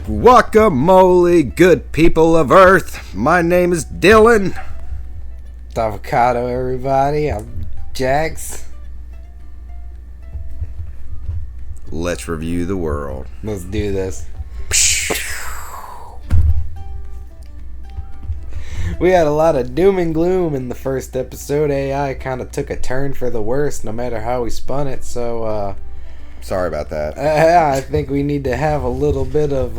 Guacamole, good people of Earth. My name is Dylan. Avocado, everybody. I'm Jax. Let's review the world. Let's do this. We had a lot of doom and gloom in the first episode. AI kind of took a turn for the worse, no matter how we spun it. So, Sorry about that. I think we need to have a little bit of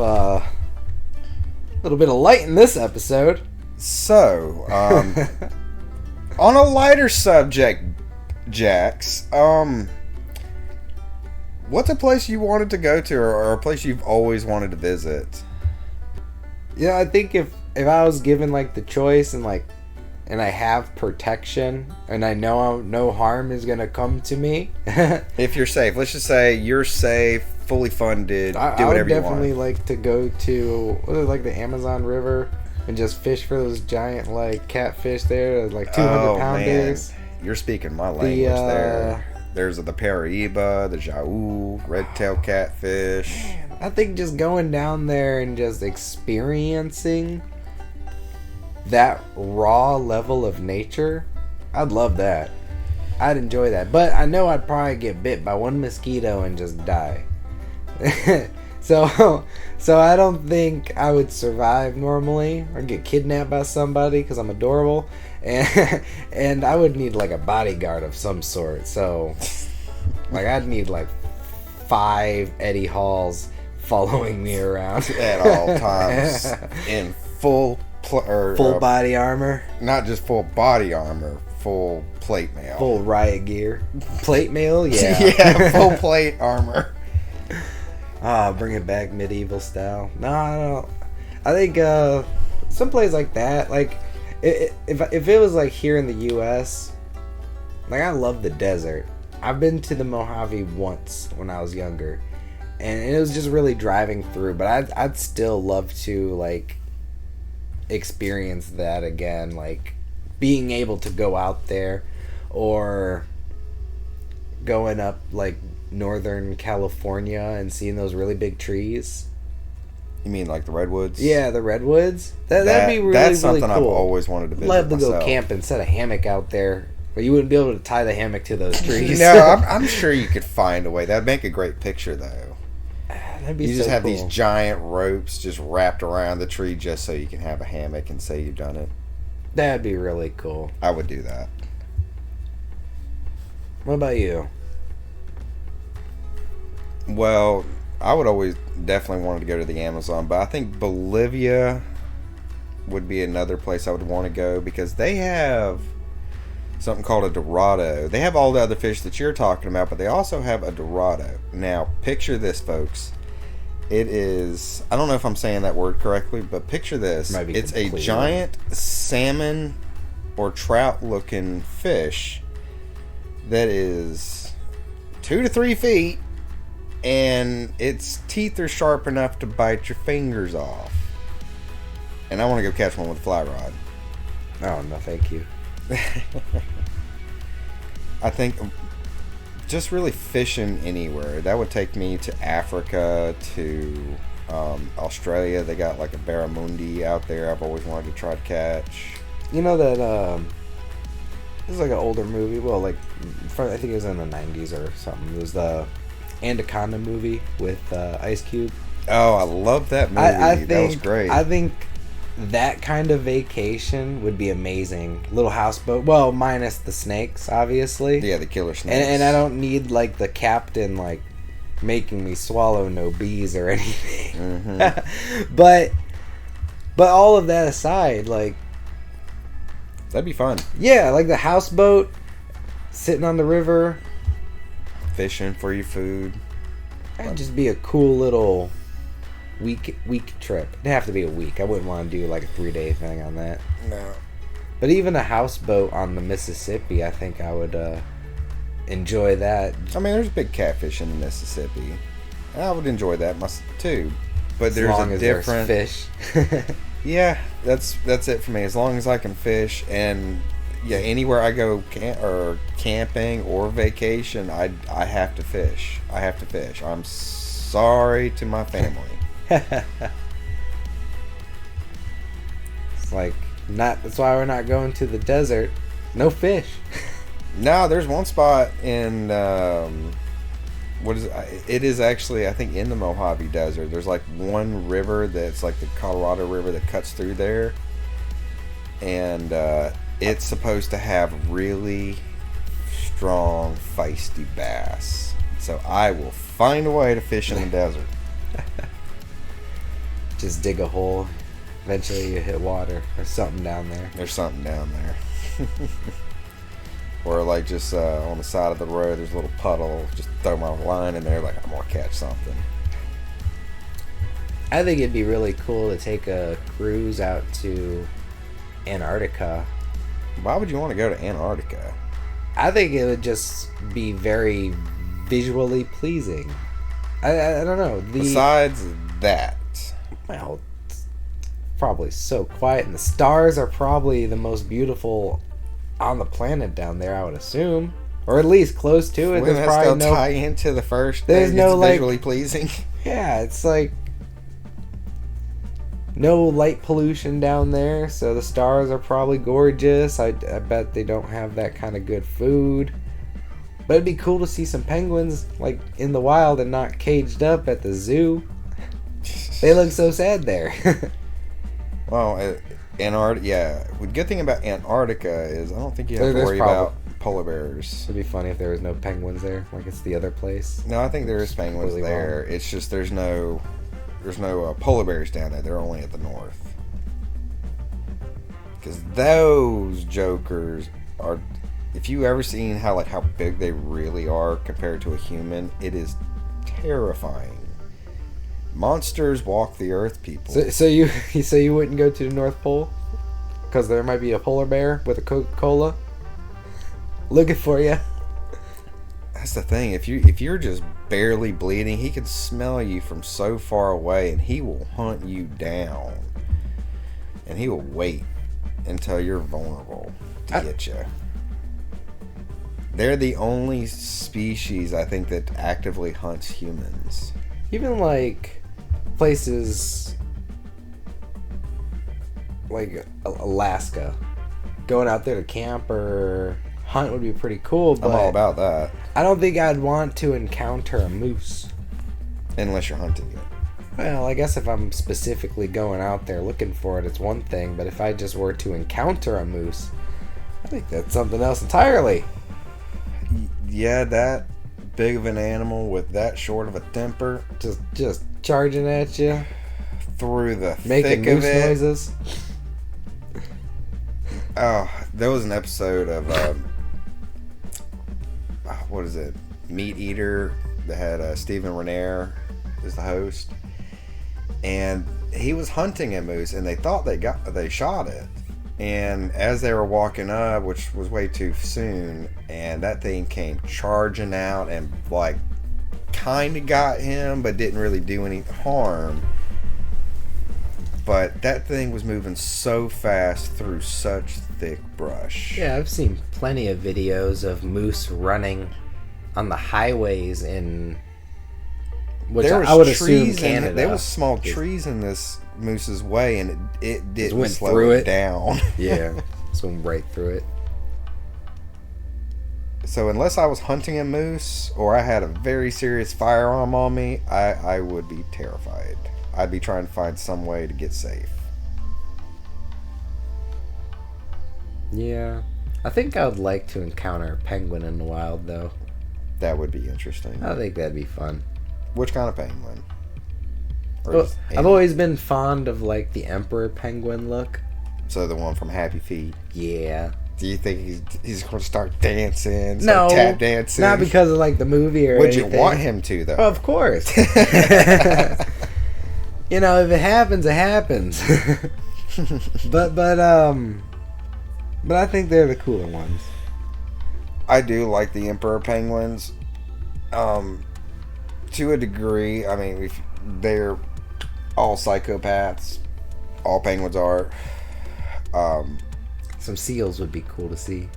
light in this episode. So, on a lighter subject, Jax, what's a place you wanted to go to, or a place you've always wanted to visit? Yeah, I think if I was given like the choice and I have protection and I know no harm is gonna come to me, If you're safe, let's just say you're safe, fully funded, do whatever you want. I would definitely like to go to the Amazon River and just fish for those giant like catfish there, like 200 pounders. Man. You're speaking my language there. There's the Paraíba, the Jau, red-tailed catfish. Man, I think just going down there and just experiencing that raw level of nature, I'd love that. I'd enjoy that. But I know I'd probably get bit by one mosquito and just die. So I don't think I would survive normally or get kidnapped by somebody because I'm adorable. And I would need like a bodyguard of some sort. So like I'd need like 5 Eddie Halls following me around at all times in full body armor. Not just full body armor, full plate mail. Full riot gear. Plate mail? Yeah. Yeah, full plate armor. Bring it back medieval style. No, I don't. I think someplace like that, like if it was like here in the U.S., like I love the desert. I've been to the Mojave once when I was younger, and it was just really driving through. But I'd still love to like experience that again, like being able to go out there or going up like Northern California and seeing those really big trees. You mean like the redwoods? Yeah, the redwoods. That'd be really, that's something really cool. I've always wanted to visit. Love to myself. go camp and set a hammock out there, but you wouldn't be able to tie the hammock to those trees. No, I'm sure you could find a way. That'd make a great picture, though. That'd be you just so have cool. these giant ropes just wrapped around the tree just so you can have a hammock and say you've done it. That'd be really cool. I would do that. What about you? Well, I would always definitely wanted to go to the Amazon, but I think Bolivia would be another place I would want to go because they have something called a dorado. They have all the other fish that you're talking about, but they also have a dorado. Now, picture this, folks. It is, I don't know if I'm saying that word correctly, but picture this. It's a giant salmon or trout looking fish that is 2 to 3 feet, and its teeth are sharp enough to bite your fingers off. And I want to go catch one with a fly rod. Oh, no, thank you. I think just really fishing anywhere. That would take me to Africa, to Australia. They got like a barramundi out there I've always wanted to try to catch. You know that this is like an older movie. Well, like I think it was in the 90s or something. It was the Anaconda movie with Ice Cube. Oh, I love that movie. That was great. I think that kind of vacation would be amazing. Little houseboat. Well, minus the snakes, obviously. Yeah, the killer snakes. And I don't need like the captain like making me swallow no bees or anything. Mm-hmm. But all of that aside, like that'd be fun. Yeah, like the houseboat, sitting on the river, fishing for your food. That'd just be a cool little week trip. It'd have to be a week. I wouldn't want to do like a 3-day thing on that. No. But even a houseboat on the Mississippi, I think I would enjoy that. I mean, there's big catfish in the Mississippi. I would enjoy that too. But there's a different fish. Yeah, that's it for me. As long as I can fish, and yeah, anywhere I go camping or vacation, I have to fish. I'm sorry to my family. It's like not. That's why we're not going to the desert. No fish. No, there's one spot in what is it? It is actually, I think, in the Mojave Desert. There's like one river that's like the Colorado River that cuts through there, and it's supposed to have really strong, feisty bass. So I will find a way to fish in the desert. Just dig a hole. Eventually you hit water. There's something down there. There's something down there. Or like just on the side of the road, there's a little puddle. Just throw my line in there, like I'm gonna catch something. I think it'd be really cool to take a cruise out to Antarctica. Why would you want to go to Antarctica? I think it would just be very visually pleasing. I don't know. Besides that, Well, it's probably so quiet, and the stars are probably the most beautiful on the planet down there, I would assume, or at least close to it. wouldn't that There's still probably no. tie into the first There's thing? no, It's like- visually pleasing. Yeah, it's like no light pollution down there, so the stars are probably gorgeous. I bet they don't have that kind of good food. But it'd be cool to see some penguins like in the wild and not caged up at the zoo. They look so sad there. Well, Antarctica. Yeah, the good thing about Antarctica is I don't think you have to There's worry about polar bears. It'd be funny if there was no penguins there, like it's the other place. No, I think there is penguins Completely there. wrong. It's just there's no polar bears down there. They're only at the north. Because those jokers are. If you ever seen how big they really are compared to a human, it is terrifying. Monsters walk the earth, people. So you wouldn't go to the North Pole because there might be a polar bear with a Coca-Cola looking for you. That's the thing. If you're just barely bleeding, he can smell you from so far away, and he will hunt you down. And he will wait until you're vulnerable to get you. They're the only species I think that actively hunts humans. Even like places like Alaska, going out there to camp or hunt would be pretty cool. But I'm all about that, I don't think I'd want to encounter a moose. unless you're hunting it. Well, I guess if I'm specifically going out there looking for it, it's one thing. But if I just were to encounter a moose, I think that's something else entirely. Yeah, that big of an animal with that short of a temper, Just charging at you, through the making thick of moose it. noises. Oh, there was an episode of what is it? Meat Eater that had Stephen Renair as the host, and he was hunting a moose, and they thought they shot it, and as they were walking up, which was way too soon, and that thing came charging out and like kind of got him, but didn't really do any harm. But that thing was moving so fast through such thick brush. Yeah, I've seen plenty of videos of moose running on the highways in which There was I would assume trees Canada. there was small trees in this moose's way, and it didn't went slow through it it. down. Yeah, swim right through it. So unless I was hunting a moose or I had a very serious firearm on me, I would be terrified. I'd be trying to find some way to get safe. Yeah, I think I would like to encounter a penguin in the wild, though. That would be interesting. I think that'd be fun. Which kind of penguin? Or Well, just I've any? always been fond of like the emperor penguin look. So the one from Happy Feet. Yeah. Do you think he's going to start dancing? No, Start tap dancing? not because of like the movie or Would you anything. want him to though? Of course. You know, if it happens, it happens. but I think they're the cooler ones. I do like the emperor penguins, to a degree. I mean, they're all psychopaths. All penguins are. Some seals would be cool to see.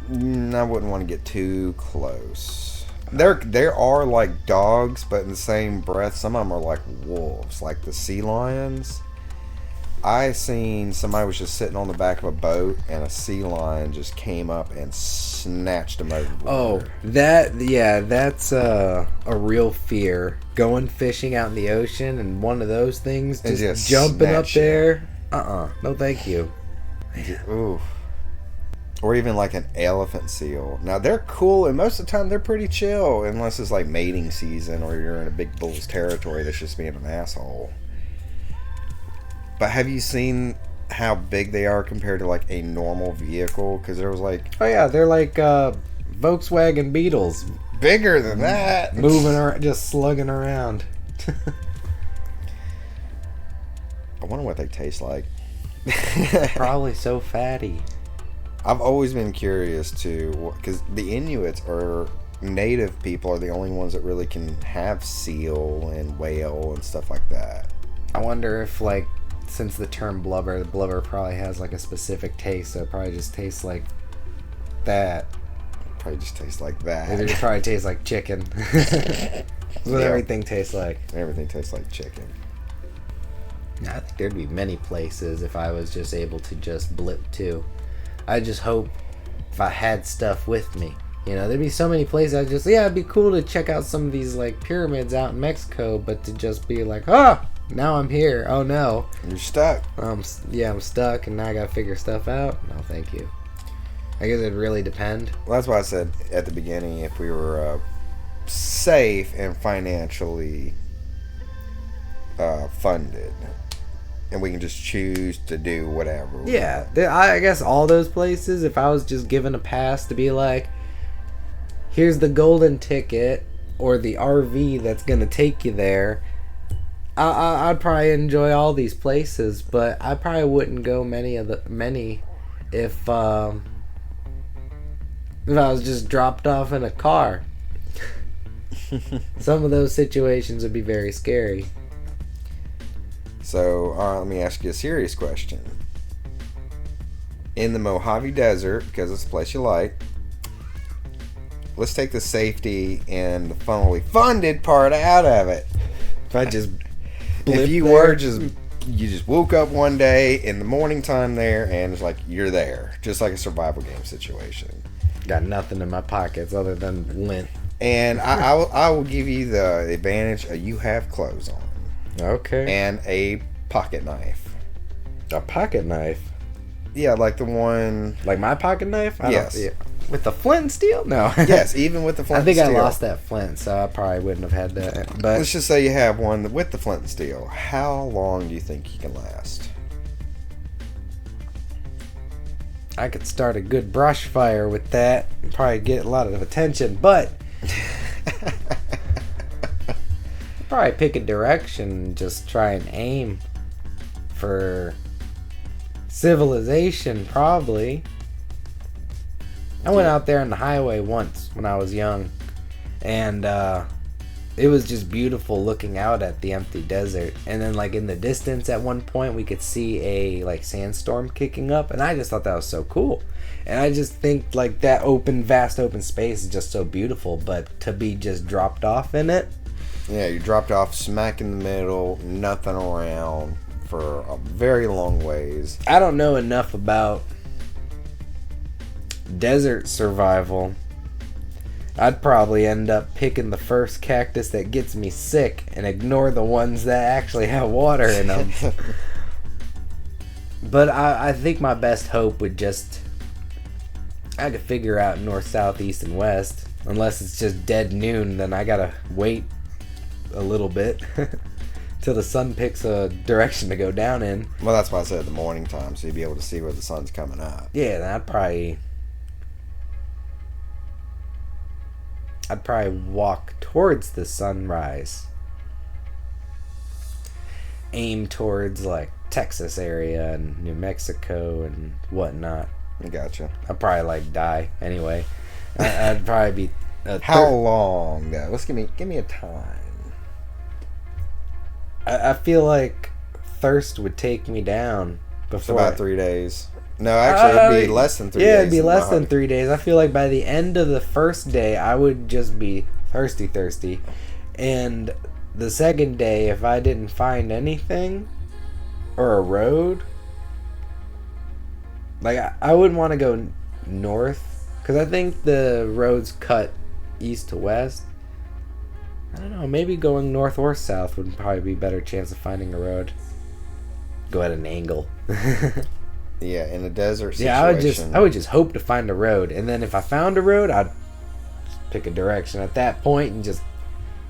I wouldn't want to get too close. there are like dogs, but in the same breath, some of them are like wolves, like the sea lions. I seen somebody was just sitting on the back of a boat, and a sea lion just came up and snatched him overboard. Oh, that's a real fear. Going fishing out in the ocean and one of those things just jumping up there. No, thank you. Oof. Or even like an elephant seal. Now they're cool, and most of the time they're pretty chill, unless it's like mating season or you're in a big bull's territory that's just being an asshole. But have you seen how big they are compared to like a normal vehicle? Because there was like... Oh yeah, they're like Volkswagen Beetles. Bigger than that. Moving around, just slugging around. I wonder what they taste like. Probably so fatty. I've always been curious too, because the Inuits are native people, are the only ones that really can have seal and whale and stuff like that. I wonder if, like, since the term blubber, the blubber probably has like a specific taste, so it probably just tastes like that. Probably just tastes like that. It probably tastes like chicken. That's what everything tastes like. Everything tastes like chicken. I think there'd be many places if I was just able to just blip to. I just hope if I had stuff with me. You know, there'd be so many places it'd be cool to check out some of these like pyramids out in Mexico, but to just be like, now I'm here. Oh no. You're stuck. I'm stuck and now I gotta figure stuff out. No, thank you. I guess it'd really depend. Well, that's why I said at the beginning, if we were safe and financially funded, and we can just choose to do whatever. Yeah, I guess all those places, if I was just given a pass to be like, here's the golden ticket or the RV that's gonna take you there, I'd probably enjoy all these places, but I probably wouldn't go many if I was just dropped off in a car. Some of those situations would be very scary. So, let me ask you a serious question. In the Mojave Desert, because it's a place you like, let's take the safety and the fully funded part out of it. If I just if you just woke up one day in the morning time there, and it's like you're there, just like a survival game situation. Got nothing in my pockets other than lint. And I will give you the advantage of you have clothes on. Okay. And a pocket knife. A pocket knife? Yeah, like the one... Like my pocket knife? Yes. With the flint and steel? No. Yes, even with the flint and steel. I think I lost that flint, so I probably wouldn't have had that. But let's just say you have one with the flint and steel. How long do you think you can last? I could start a good brush fire with that and probably get a lot of attention, but... probably pick a direction and just try and aim for civilization, probably. I went out there on the highway once when I was young, and it was just beautiful looking out at the empty desert. And then like in the distance at one point we could see a like sandstorm kicking up, and I just thought that was so cool. And I just think like that vast open space is just so beautiful, but to be just dropped off in it. Yeah, you dropped off smack in the middle, nothing around for a very long ways. I don't know enough about desert survival. I'd probably end up picking the first cactus that gets me sick and ignore the ones that actually have water in them. But I think my best hope would just... I could figure out north, south, east, and west. Unless it's just dead noon, then I gotta wait a little bit till the sun picks a direction to go down in. Well, that's why I said the morning time, so you'd be able to see where the sun's coming up. Yeah, then I'd probably walk towards the sunrise. Aim towards like Texas area and New Mexico and whatnot. I gotcha. I'd probably like die anyway. I'd probably be. How long though? Let's give me a time. I feel like thirst would take me down before. It's about 3 days. No, actually, it'd be less than 3 days. Yeah, it'd be less than 3 days. I feel like by the end of the first day, I would just be thirsty. And the second day, if I didn't find anything or a road, like I wouldn't want to go north, because I think the roads cut east to west. I don't know, maybe going north or south would probably be a better chance of finding a road. Go at an angle. Yeah, in a desert situation. Yeah, I would just hope to find a road, and then if I found a road, I'd pick a direction at that point and just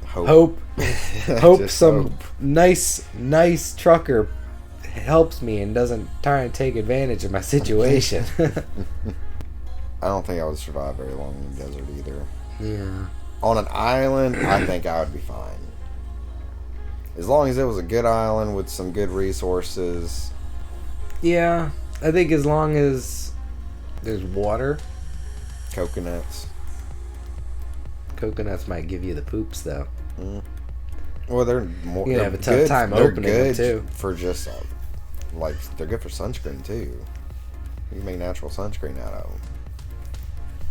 hope Just some hope. nice trucker helps me and doesn't try and take advantage of my situation. I don't think I would survive very long in the desert either. Yeah. On an island, I think I would be fine. As long as it was a good island with some good resources. Yeah, I think as long as there's water. Coconuts. Coconuts might give you the poops, though. Well, they're more. You're gonna they're have a tough good- time they're opening them, good too. For just like they're good for sunscreen too. You can make natural sunscreen out of them.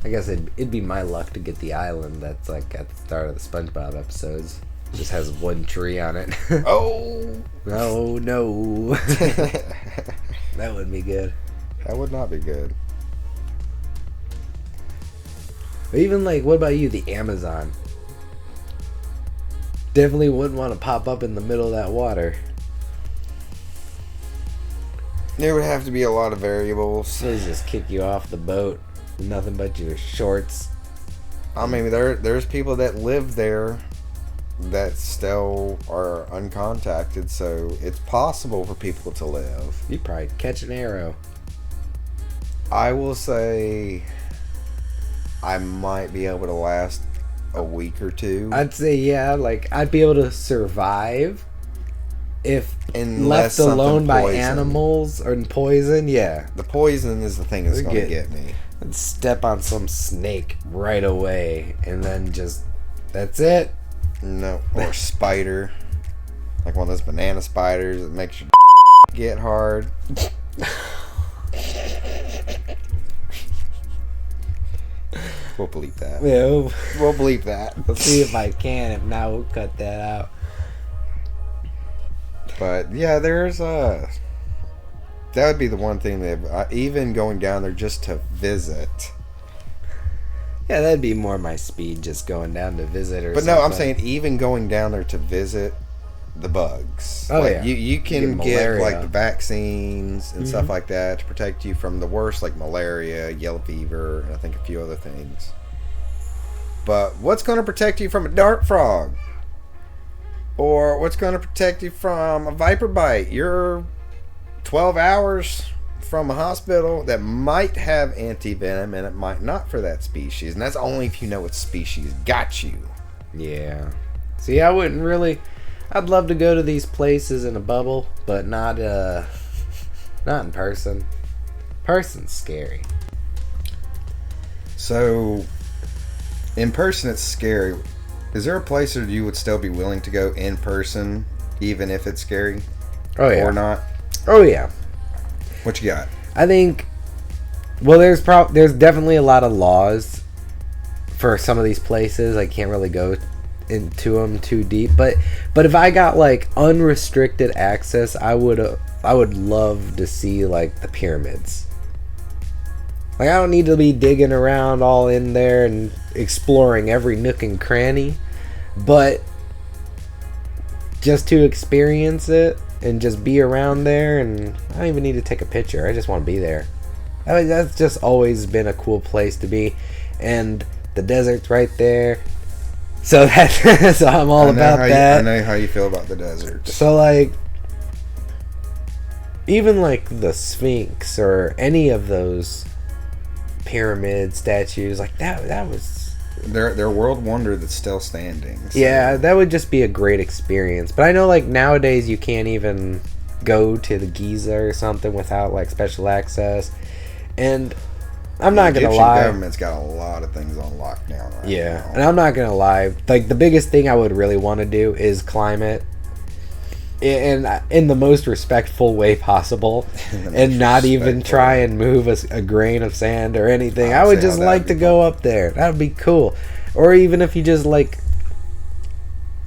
I guess it'd be my luck to get the island that's like at the start of the SpongeBob episodes. Just has one tree on it. Oh Oh no. That would be good. that would not be good. But even like, what about you? The Amazon. Definitely wouldn't want to pop up in the middle of that water. There would have to be a lot of variables. They just kick you off the boat. Nothing but your shorts. I mean, there's people that live there that still are uncontacted, so it's possible for people to live. You'd probably catch an arrow. I will say I might be able to last a week or two. I'd say, yeah, like, I'd be able to survive if Unless left alone something by poison. animals or poison, yeah. The poison is the thing that's going to Forget- get me. I'd step on some snake right away and then just, that's it. No, or a spider. Like one of those banana spiders that makes your get hard. We'll bleep that. Yeah, We'll bleep that. we'll see if I can. If not, we'll cut that out. But yeah, there's that would be the one thing that even going down there just to visit. Yeah, that'd be more my speed, just going down to visit or But something. no, I'm saying even going down there to visit the bugs. Oh, like, yeah. You can Get get malaria. like the vaccines and stuff like that to protect you from the worst, like malaria, yellow fever, and I think a few other things. But what's going to protect you from a dart frog? Or what's going to protect you from a viper bite? You're 12 hours from a hospital that might have anti-venom and it might not for that species. And that's only if you know what species got you. Yeah. See, I wouldn't really. I'd love to go to these places in a bubble, but not in person. Person's scary. So, in person, it's scary. Is there a place that you would still be willing to go in person, even if it's scary? Oh yeah. Or not? Oh yeah. What you got? I think. Well, there's definitely a lot of laws for some of these places. I can't really go into them too deep, but if I got like unrestricted access, I would love to see like the pyramids. Like, I don't need to be digging around all in there and exploring every nook and cranny, but just to experience it and just be around there, and I don't even need to take a picture. I just want to be there. I mean, that's just always been a cool place to be, and the desert's right there. So so I'm all about that. I know how you feel about the desert. So like, even like the Sphinx or any of those pyramid statues, like that was, They're a world wonder that's still standing. So. yeah, that would just be a great experience. But I know like nowadays you can't even go to the Giza or something without like special access. And I'm not gonna Egyptian lie, government's got a lot of things on lockdown right yeah, now. and I'm not gonna lie, like the biggest thing I would really want to do is climb it, in the most respectful way possible, and not even respectful try and move a grain of sand or anything. I I would see how just that like would to be go up there. That would be cool. Or even if you just like,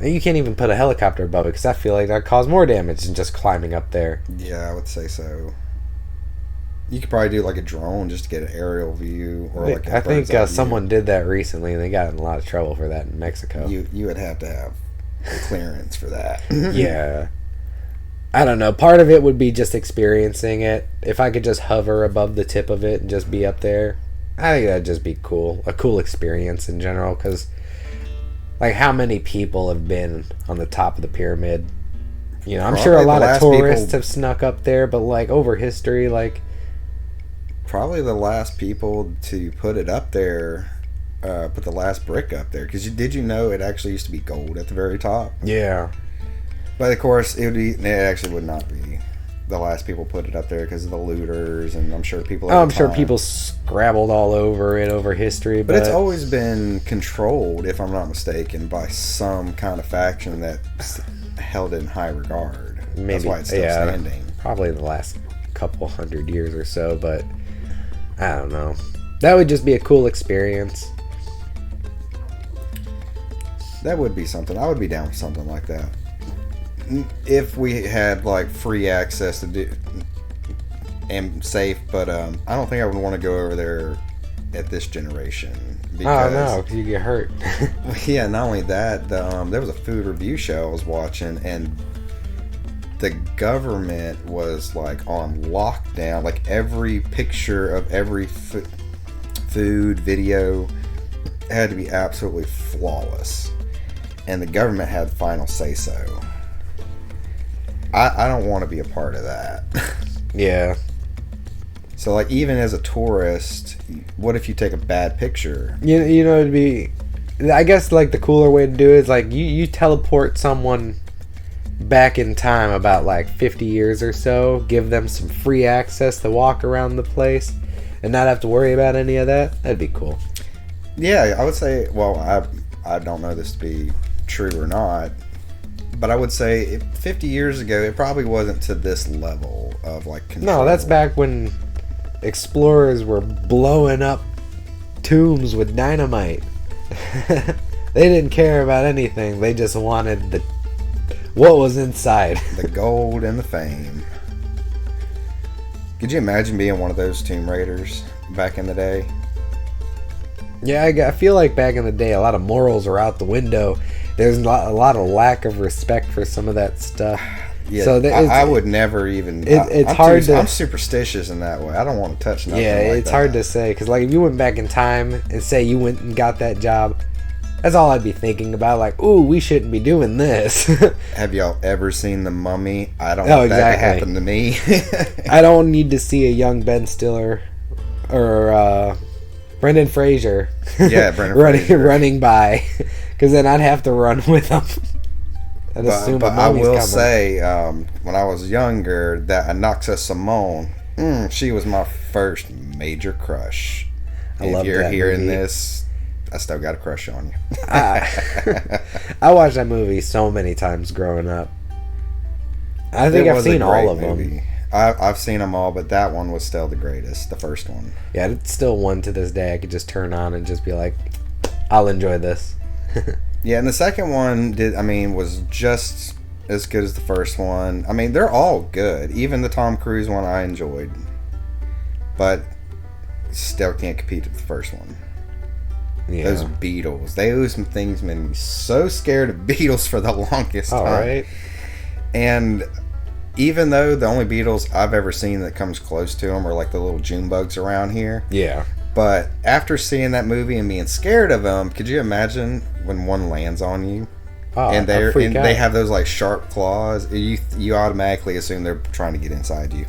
you can't even put a helicopter above it because I feel like that cause more damage than just climbing up there. Yeah, I would say so. You could probably do like a drone just to get an aerial view, or like a I think bird's eye view. someone did that recently and they got in a lot of trouble for that in Mexico. You would have to have clearance for that. Yeah. I don't know. Part of it would be just experiencing it. If I could just hover above the tip of it and just be up there, I think that'd just be cool. A cool experience in general. Because, like, how many people have been on the top of the pyramid? You know, I'm sure a lot of tourists have snuck up there, but, like, over history, like... Probably the last people to put it up there, put the last brick up there. Because did you know it actually used to be gold at the very top? Yeah. But of course, it actually would not be the last people put it up there because of the looters, and I'm sure people. I'm sure people scrabbled all over it over history, but it's always been controlled, if I'm not mistaken, by some kind of faction that's held in high regard. Maybe, that's why it's still standing. Probably the last couple hundred years or so, but I don't know. That would just be a cool experience. That would be something. I would be down for something like that. If we had like free access to do and safe, but I don't think I would want to go over there at this generation because no, because you get hurt. Yeah, not only that, there was a food review show I was watching, and the government was like on lockdown. Like every picture of every food video had to be absolutely flawless, and the government had final say so. I don't want to be a part of that. Yeah. So, like, even as a tourist, what if you take a bad picture? You know, it'd be... I guess, like, the cooler way to do it is, like, you teleport someone back in time about, like, 50 years or so, give them some free access to walk around the place, and not have to worry about any of that. That'd be cool. Yeah, I would say... Well, I don't know this to be true or not, but I would say 50 years ago, it probably wasn't to this level of, like, control. No, that's back when explorers were blowing up tombs with dynamite. They didn't care about anything. They just wanted what was inside. The gold and the fame. Could you imagine being one of those tomb raiders back in the day? Yeah, I feel like back in the day, a lot of morals are out the window. There's a lot of lack of respect for some of that stuff. Yeah, so I would never even... It's hard I'm superstitious in that way. I don't want to touch nothing like it's hard to say. Because, like, if you went back in time and say you went and got that job, that's all I'd be thinking about. Like, ooh, we shouldn't be doing this. Have y'all ever seen The Mummy? I don't want that to happen to me. I don't need to see a young Ben Stiller or Brendan Fraser running by. Because then I'd have to run with them. But I will say, when I was younger, that Anaxa Simone, she was my first major crush. If you're hearing this, I still got a crush on you. I watched that movie so many times growing up. I think I've seen all of them. I've seen them all, but that one was still the greatest, the first one. Yeah, it's still one to this day I could just turn on and just be like, I'll enjoy this. Yeah, and the second one was just as good as the first one. I mean, they're all good. Even the Tom Cruise one I enjoyed. But still can't compete with the first one. Yeah. Those Beatles. Those things made me so scared of Beatles for the longest time. Alright. And even though the only Beatles I've ever seen that comes close to them are like the little June bugs around here. Yeah. But after seeing that movie and being scared of them, could you imagine when one lands on you? Oh, and they have those like sharp claws. You automatically assume they're trying to get inside you.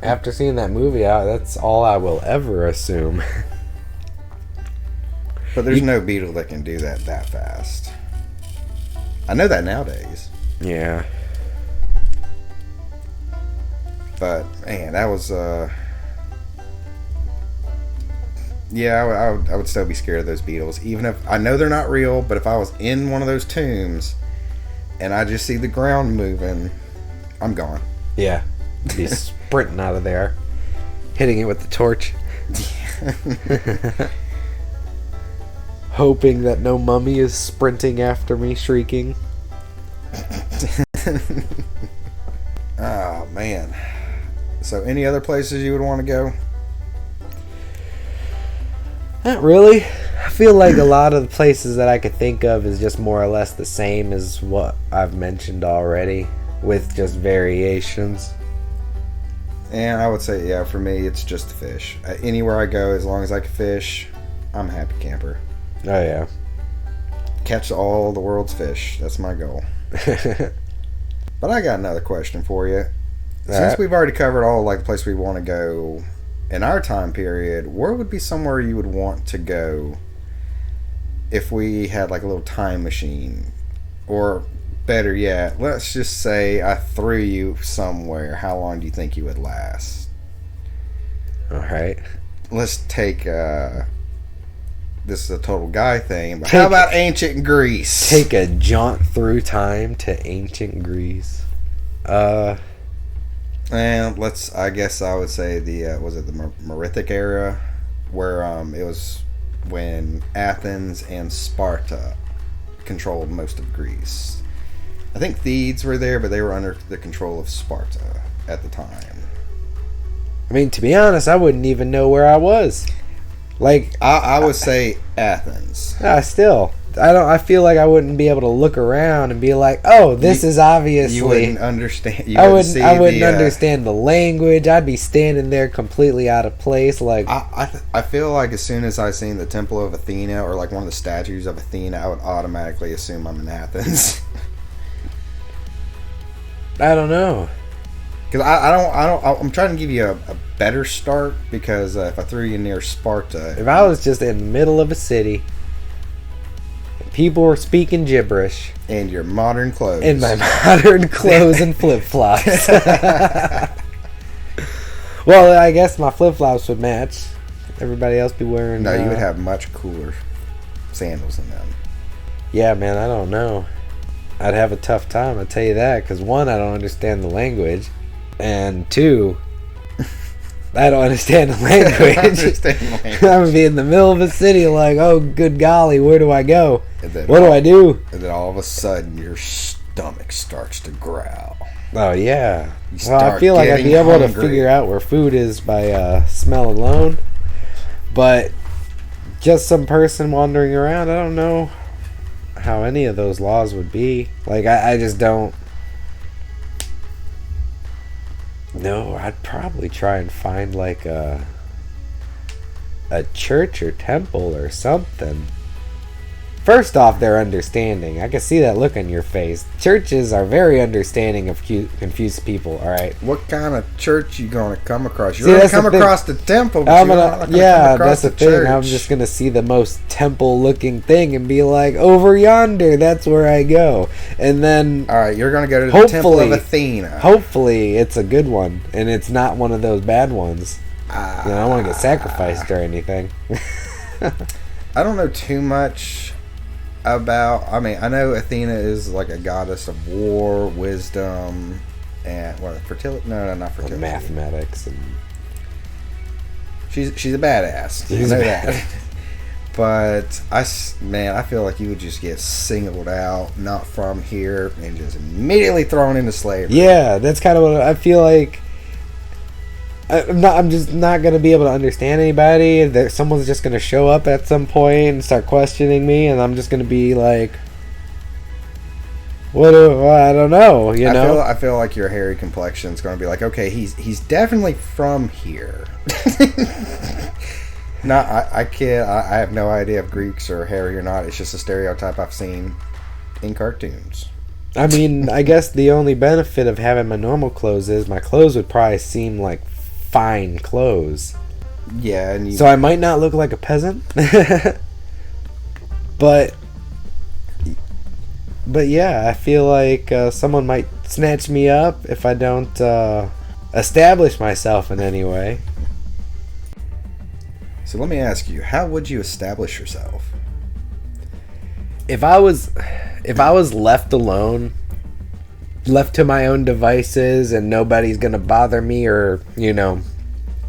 After seeing that movie, that's all I will ever assume. But there's no beetle that can do that fast. I know that nowadays. Yeah. But man, that was yeah, I would still be scared of those beetles, even if I know they're not real. But if I was in one of those tombs and I just see the ground moving, I'm gone. Yeah, be sprinting out of there, hitting it with the torch. hoping that no mummy is sprinting after me, shrieking. Oh, man. So, any other places you would want to go? Not really. I feel like a lot of the places that I could think of is just more or less the same as what I've mentioned already, with just variations. And I would say, yeah, for me, it's just to fish. Anywhere I go, as long as I can fish, I'm a happy camper. Oh, yeah. Catch all the world's fish. That's my goal. But I got another question for you. Since we've already covered all like the place we want to go in our time period, where would be somewhere you would want to go if we had like a little time machine? Or better yet, let's just say I threw you somewhere. How long do you think you would last? Alright. Let's take this is a total guy thing, but how about ancient Greece? Take a jaunt through time to ancient Greece. And I guess I would say the was it the Merithic era, where it was when Athens and Sparta controlled most of Greece. I think Thebes were there, but they were under the control of Sparta at the time. I mean, to be honest, I wouldn't even know where I was. Like, I would say Athens. Still, I feel like I wouldn't be able to look around and be like, oh, this is obviously. You wouldn't understand. I wouldn't understand the language. I'd be standing there completely out of place. Like, I feel like as soon as I seen the Temple of Athena or like one of the statues of Athena, I would automatically assume I'm in Athens. I don't know. Because I'm trying to give you a better start, because if I threw you near Sparta... If I was just in the middle of a city, and people were speaking gibberish... And your modern clothes. In my modern clothes and flip-flops. Well, I guess my flip-flops would match. Everybody else be wearing... No, you would have much cooler sandals than them. Yeah, man, I don't know. I'd have a tough time, I'll tell you that, because one, I don't understand the language, and two, I don't understand the language. I'm gonna be in the middle of a city like, oh, good golly, where do I go? What do I do? And then all of a sudden, your stomach starts to growl. Oh, yeah. Well, I feel like I'd be able to figure out where food is by smell alone, but just some person wandering around, I don't know how any of those laws would be. Like, I just don't. No, I'd probably try and find like a church or temple or something. First off, they're understanding. I can see that look on your face. Churches are very understanding of confused people, alright? What kind of church you gonna come across? You're gonna come across the temple, but that's the thing. I'm just gonna see the most temple-looking thing and be like, over yonder, that's where I go. And then... Alright, you're gonna go to the Temple of Athena. Hopefully, it's a good one, and it's not one of those bad ones. I don't want to get sacrificed or anything. I don't know too much about... I mean, I know Athena is like a goddess of war, wisdom, and what, fertility? No, not fertility. Mathematics and she's a badass. She's I know that. But I feel like you would just get singled out, not from here, and just immediately thrown into slavery. Yeah, that's kind of what I feel like. I'm just not gonna be able to understand anybody. Someone's just gonna show up at some point and start questioning me, and I'm just gonna be like, I don't know. You know, I feel like your hairy complexion's gonna be like, okay, he's definitely from here. No, I kid. I have no idea if Greeks are hairy or not. It's just a stereotype I've seen in cartoons. I mean, I guess the only benefit of having my normal clothes is my clothes would probably seem like fine clothes. Yeah, and so I might not look like a peasant. but yeah, I feel like someone might snatch me up if I don't establish myself in any way. So let me ask you, how would you establish yourself? If I was left alone, left to my own devices, and nobody's gonna bother me or,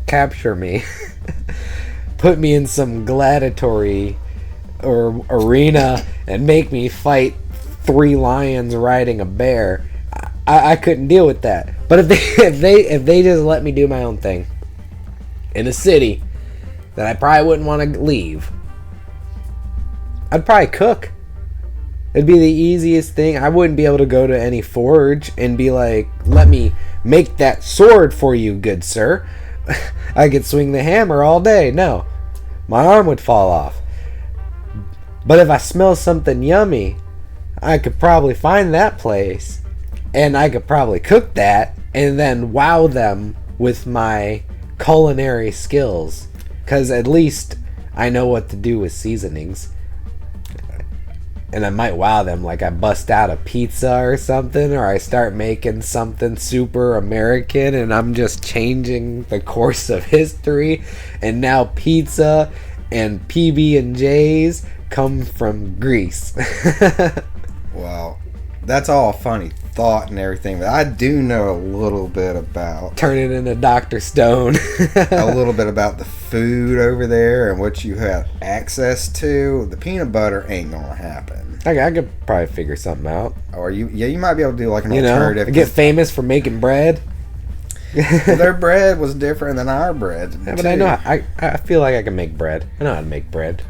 capture me, put me in some gladiatory or arena and make me fight 3 lions riding a bear, I couldn't deal with that. But if they just let me do my own thing in a city that I probably wouldn't want to leave, I'd probably cook. It'd be the easiest thing. I wouldn't be able to go to any forge and be like, let me make that sword for you, good sir. I could swing the hammer all day. No, my arm would fall off. But if I smell something yummy, I could probably find that place, and I could probably cook that and then wow them with my culinary skills, because at least I know what to do with seasonings. And I might wow them, like I bust out a pizza or something, or I start making something super American and I'm just changing the course of history, and now pizza and PB&Js come from Greece. Well, that's all a funny thought and everything, but I do know a little bit about Turn it into Dr. Stone. a little bit about the food over there and what you have access to. The peanut butter ain't gonna happen. I could probably figure something out. Or you might be able to do like an You know, alternative. get famous for making bread. Well, their bread was different than our bread. Yeah, but I know I feel like I can make bread. I know how to make bread.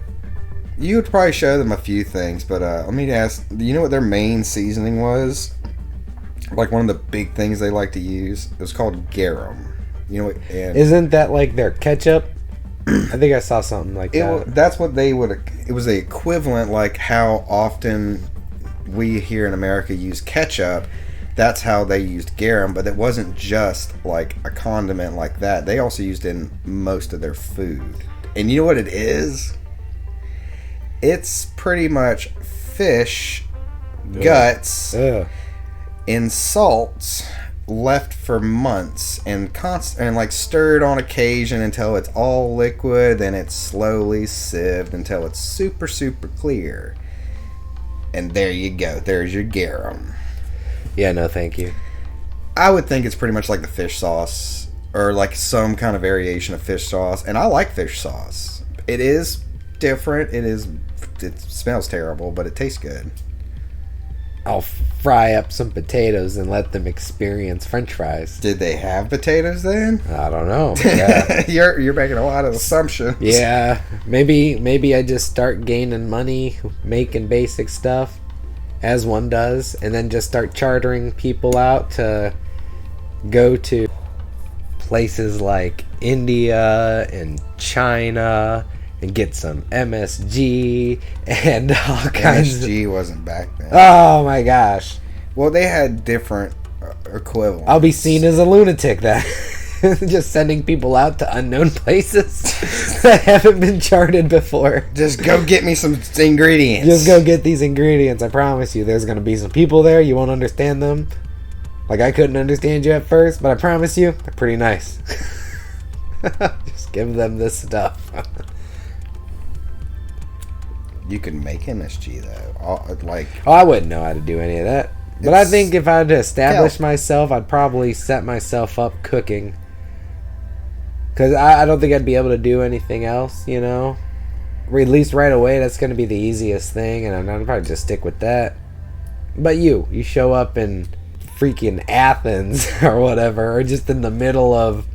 You would probably show them a few things, but let me ask, do you know what their main seasoning was? Like one of the big things they like to use? It was called garum. You know, and Isn't that like their ketchup? I think I saw something like that. that's what they would. It was the equivalent, like how often we here in America use ketchup. That's how they used garum, but it wasn't just like a condiment like that. They also used it in most of their food. And you know what it is? It's pretty much fish guts in salt left for months and like stirred on occasion until it's all liquid, then it's slowly sieved until it's super clear. And there you go. There's your garum. Yeah, no, thank you. I would think it's pretty much like the fish sauce or like some kind of variation of fish sauce, and I like fish sauce. It is different. It smells terrible, but it tastes good. I'll fry up some potatoes and let them experience French fries. Did they have potatoes then? I don't know. Yeah, You're making a lot of assumptions. yeah. Maybe I just start gaining money making basic stuff, as one does, and then just start chartering people out to go to places like India and China and get some MSG and all kinds MSG wasn't back then. Oh my gosh. Well, they had different equivalents. I'll be seen as a lunatic then. Just sending people out to unknown places that haven't been charted before. Just go get me some ingredients. Just go get these ingredients. I promise you there's going to be some people there. You won't understand them. Like I couldn't understand you at first, but I promise you they're pretty nice. Just give them this stuff. You can make MSG though. I wouldn't know how to do any of that. But I think if I had to establish myself, I'd probably set myself up cooking. Because I don't think I'd be able to do anything else, you know? Or at least right away, that's going to be the easiest thing, and I'd probably just stick with that. But you show up in freaking Athens or whatever, or just in the middle of...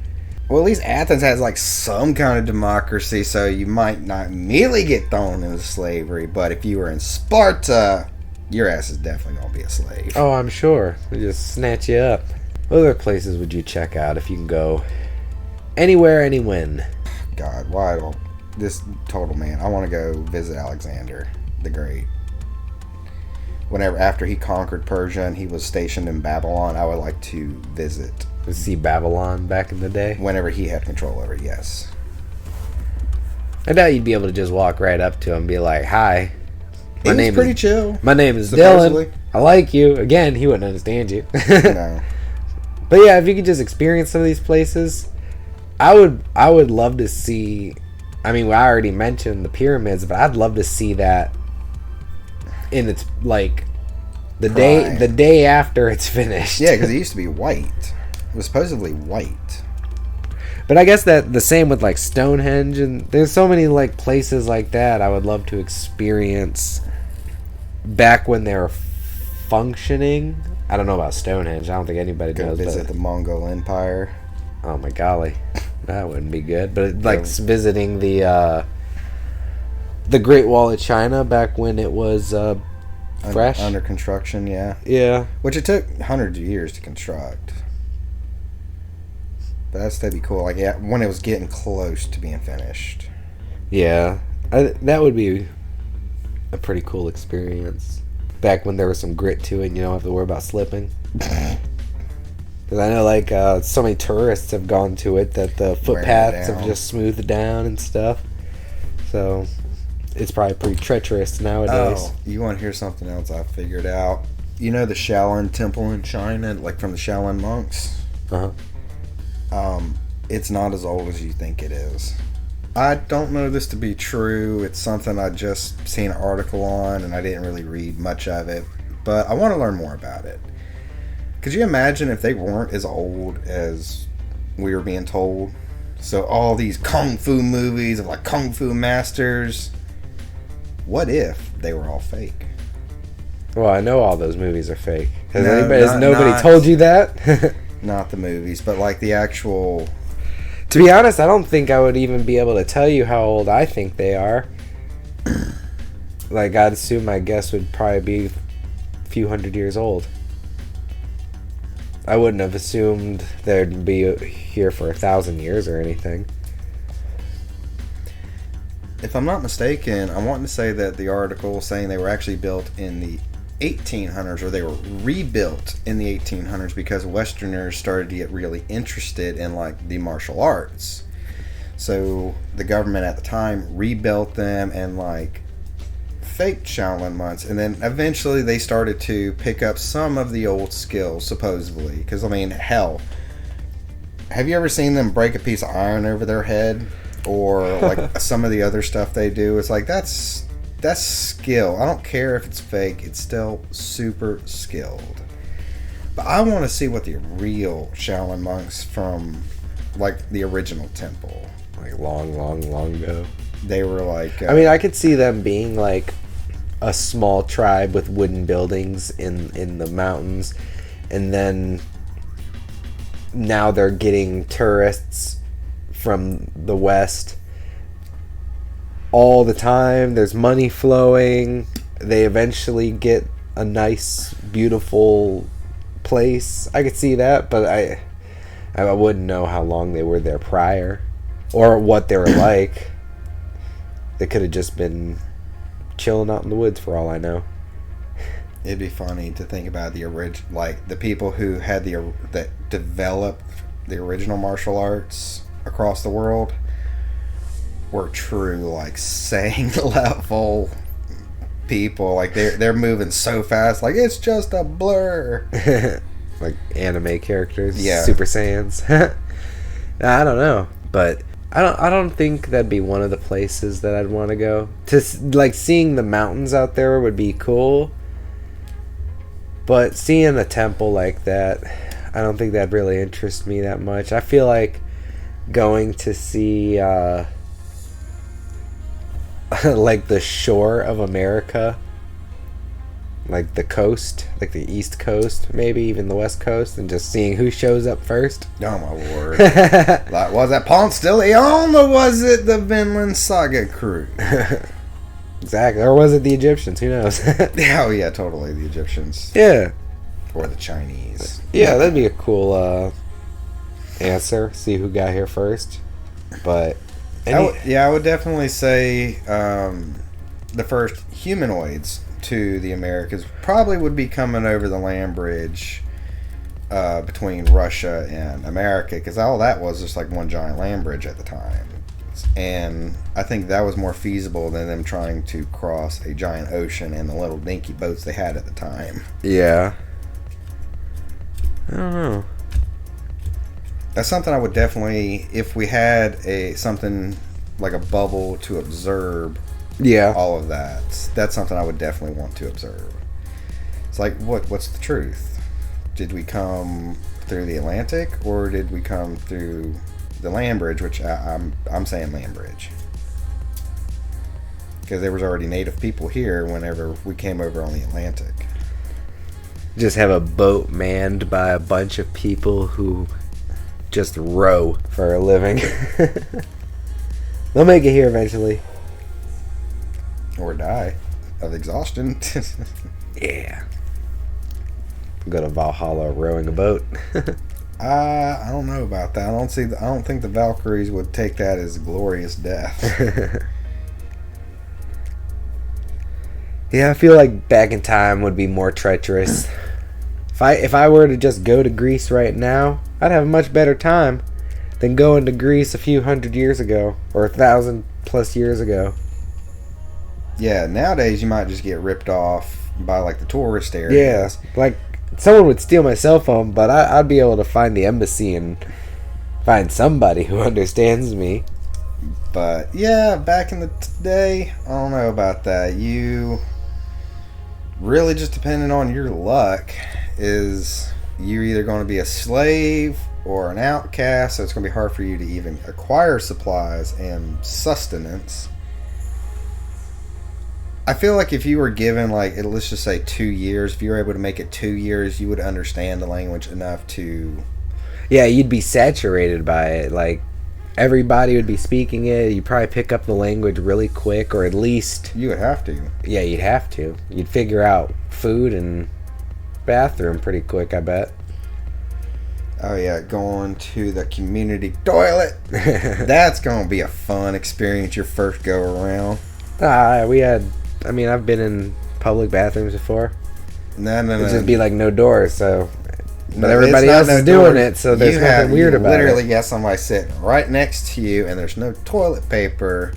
Well, at least Athens has like some kind of democracy, so you might not immediately get thrown into slavery. But if you were in Sparta, your ass is definitely gonna be a slave. Oh, I'm sure. They just snatch you up. What other places would you check out if you can go anywhere, anywhen? God, why don't this total man? I want to go visit Alexander the Great. Whenever after he conquered Persia and he was stationed in Babylon, I would like to visit. See Babylon back in the day? Whenever he had control over it, yes. I doubt you'd be able to just walk right up to him and be like, "Hi, My name is chill. My name is Supposedly. Dylan. I like you." Again, he wouldn't understand you. No. But yeah, if you could just experience some of these places, I would love to see. I mean, I already mentioned the pyramids, but I'd love to see that in its like the day after it's finished. Yeah, because it used to be white. It was supposedly white. But I guess that the same with like Stonehenge, and there's so many like places like that I would love to experience back when they were functioning. I don't know about Stonehenge. I don't think anybody Go knows. visit But, the Mongol Empire. oh my golly, that wouldn't be good. But like visiting the Great Wall of China back when it was fresh, Under construction, yeah. Yeah. Which it took hundreds of years to construct. But that'd be cool. Like, yeah, when it was getting close to being finished. Yeah, that would be a pretty cool experience. Back when there was some grit to it, and you don't have to worry about slipping. Because I know, like, so many tourists have gone to it that the footpaths have just smoothed down and stuff. So, it's probably pretty treacherous nowadays. Oh, you want to hear something else I figured out? You know the Shaolin Temple in China, like from the Shaolin monks? Uh-huh. It's not as old as you think it is. I don't know this to be true. It's something I just seen an article on, and I didn't really read much of it. But I want to learn more about it. Could you imagine if they weren't as old as we were being told? So all these kung fu movies of like kung fu masters. What if they were all fake? Well, I know all those movies are fake. Has No, nobody told you that? Not the movies, but like the actual... To be honest, I don't think I would even be able to tell you how old I think they are. Like, I'd assume my guess would probably be a few hundred years old. I wouldn't have assumed they'd be here for 1,000 years or anything. If I'm not mistaken, I want to say that the article saying they were actually built in the 1800s, or they were rebuilt in the 1800s because Westerners started to get really interested in like the martial arts. So the government at the time rebuilt them and like faked Shaolin monks, and then eventually they started to pick up some of the old skills, supposedly. Because I mean, hell, have you ever seen them break a piece of iron over their head, or like some of the other stuff they do? It's like that's skill. I don't care if it's fake, it's still super skilled. But I want to see what the real Shaolin monks from like the original temple, Like, long ago. they were like I mean, I could see them being like a small tribe with wooden buildings in the mountains, and then now they're getting tourists from the west all the time. There's money flowing. They eventually get a nice, beautiful place. I could see that, but I wouldn't know how long they were there prior, or what they were like. They could have just been chilling out in the woods for all I know. it'd be funny to think about the like the people who had that developed the original martial arts across the world were true like Sang level people. Like they're moving so fast, like it's just a blur. Like anime characters, Yeah. Super Saiyans. I don't know, but I don't think that'd be one of the places that I'd want to go. Like seeing the mountains out there would be cool, but seeing a temple like that, I don't think that'd really interest me that much. I feel like going to see like the shore of America, like the coast, like the East Coast, maybe even the West Coast, and just seeing who shows up first. Oh my word. Like, was it Ponce de Leon or was it the Vinland Saga crew? Exactly. Or was it the Egyptians? Who knows? Oh yeah, totally, the Egyptians. Yeah. Or the Chinese. Yeah, that'd be a cool answer. See who got here first. But I would definitely say the first humanoids to the Americas probably would be coming over the land bridge between Russia and America, because all that was just like one giant land bridge at the time. And I think that was more feasible than them trying to cross a giant ocean in the little dinky boats they had at the time. yeah. I don't know. That's something I would definitely, if we had something like a bubble to observe Yeah. all of that, that's something I would definitely want to observe. It's like, what's the truth? Did we come through the Atlantic, or did we come through the land bridge, which I'm saying land bridge. Because there was already native people here whenever we came over on the Atlantic. Just have a boat manned by a bunch of people who just row for a living. They'll make it here eventually. Or die of exhaustion. Yeah. Go to Valhalla rowing a boat. I don't know about that. I don't think the Valkyries would take that as a glorious death. Yeah, I feel like back in time would be more treacherous. If I were to just go to Greece right now, I'd have a much better time than going to Greece a few hundred years ago or 1,000+ years ago. Yeah, nowadays you might just get ripped off by like the tourist Yeah, areas. like someone would steal my cell phone, but I'd be able to find the embassy and find somebody who understands me. But yeah, back in the day, I don't know about that. You really just depending on your luck is you're either going to be a slave or an outcast, so it's going to be hard for you to even acquire supplies and sustenance. I feel like if you were given, like, let's just say 2 years, if you were able to make it 2 years, you would understand the language enough to... Yeah, you'd be saturated by it. Like, everybody would be speaking it. You'd probably pick up the language really quick, or at least... You would have to. Yeah, you'd have to. You'd figure out food and bathroom pretty quick, I bet. Oh, yeah, going to the community toilet. That's going to be a fun experience your first go around. I've been in public bathrooms before. No. It'd just be like no doors, so... But No, everybody it's not else no is doing door. it, so there's nothing weird you about literally it. got somebody sitting right next to you, and there's no toilet paper.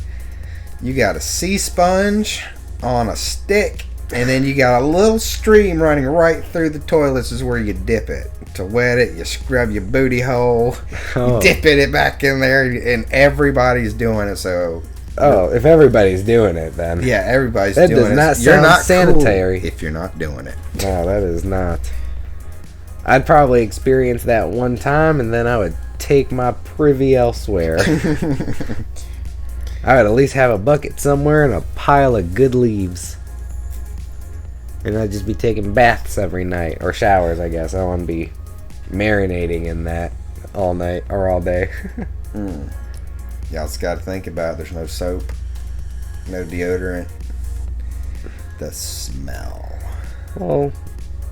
You got a sea sponge on a stick, and then you got a little stream running right through the toilets is where you dip it. To wet it, you scrub your booty hole, Oh. you dip it back in there, and everybody's doing it, so... Oh, if everybody's doing it, then... Yeah, everybody's That doing does it. not You're sound not sanitary. cool if you're not doing it. No, that is not. I'd probably experience that one time, and then I would take my privy elsewhere. I would at least have a bucket somewhere and a pile of good leaves. And I'd just be taking baths every night. Or showers, I guess. I don't want to be marinating in that all night or all day. Y'all just got to think about it. There's no soap, no deodorant. The smell. Well,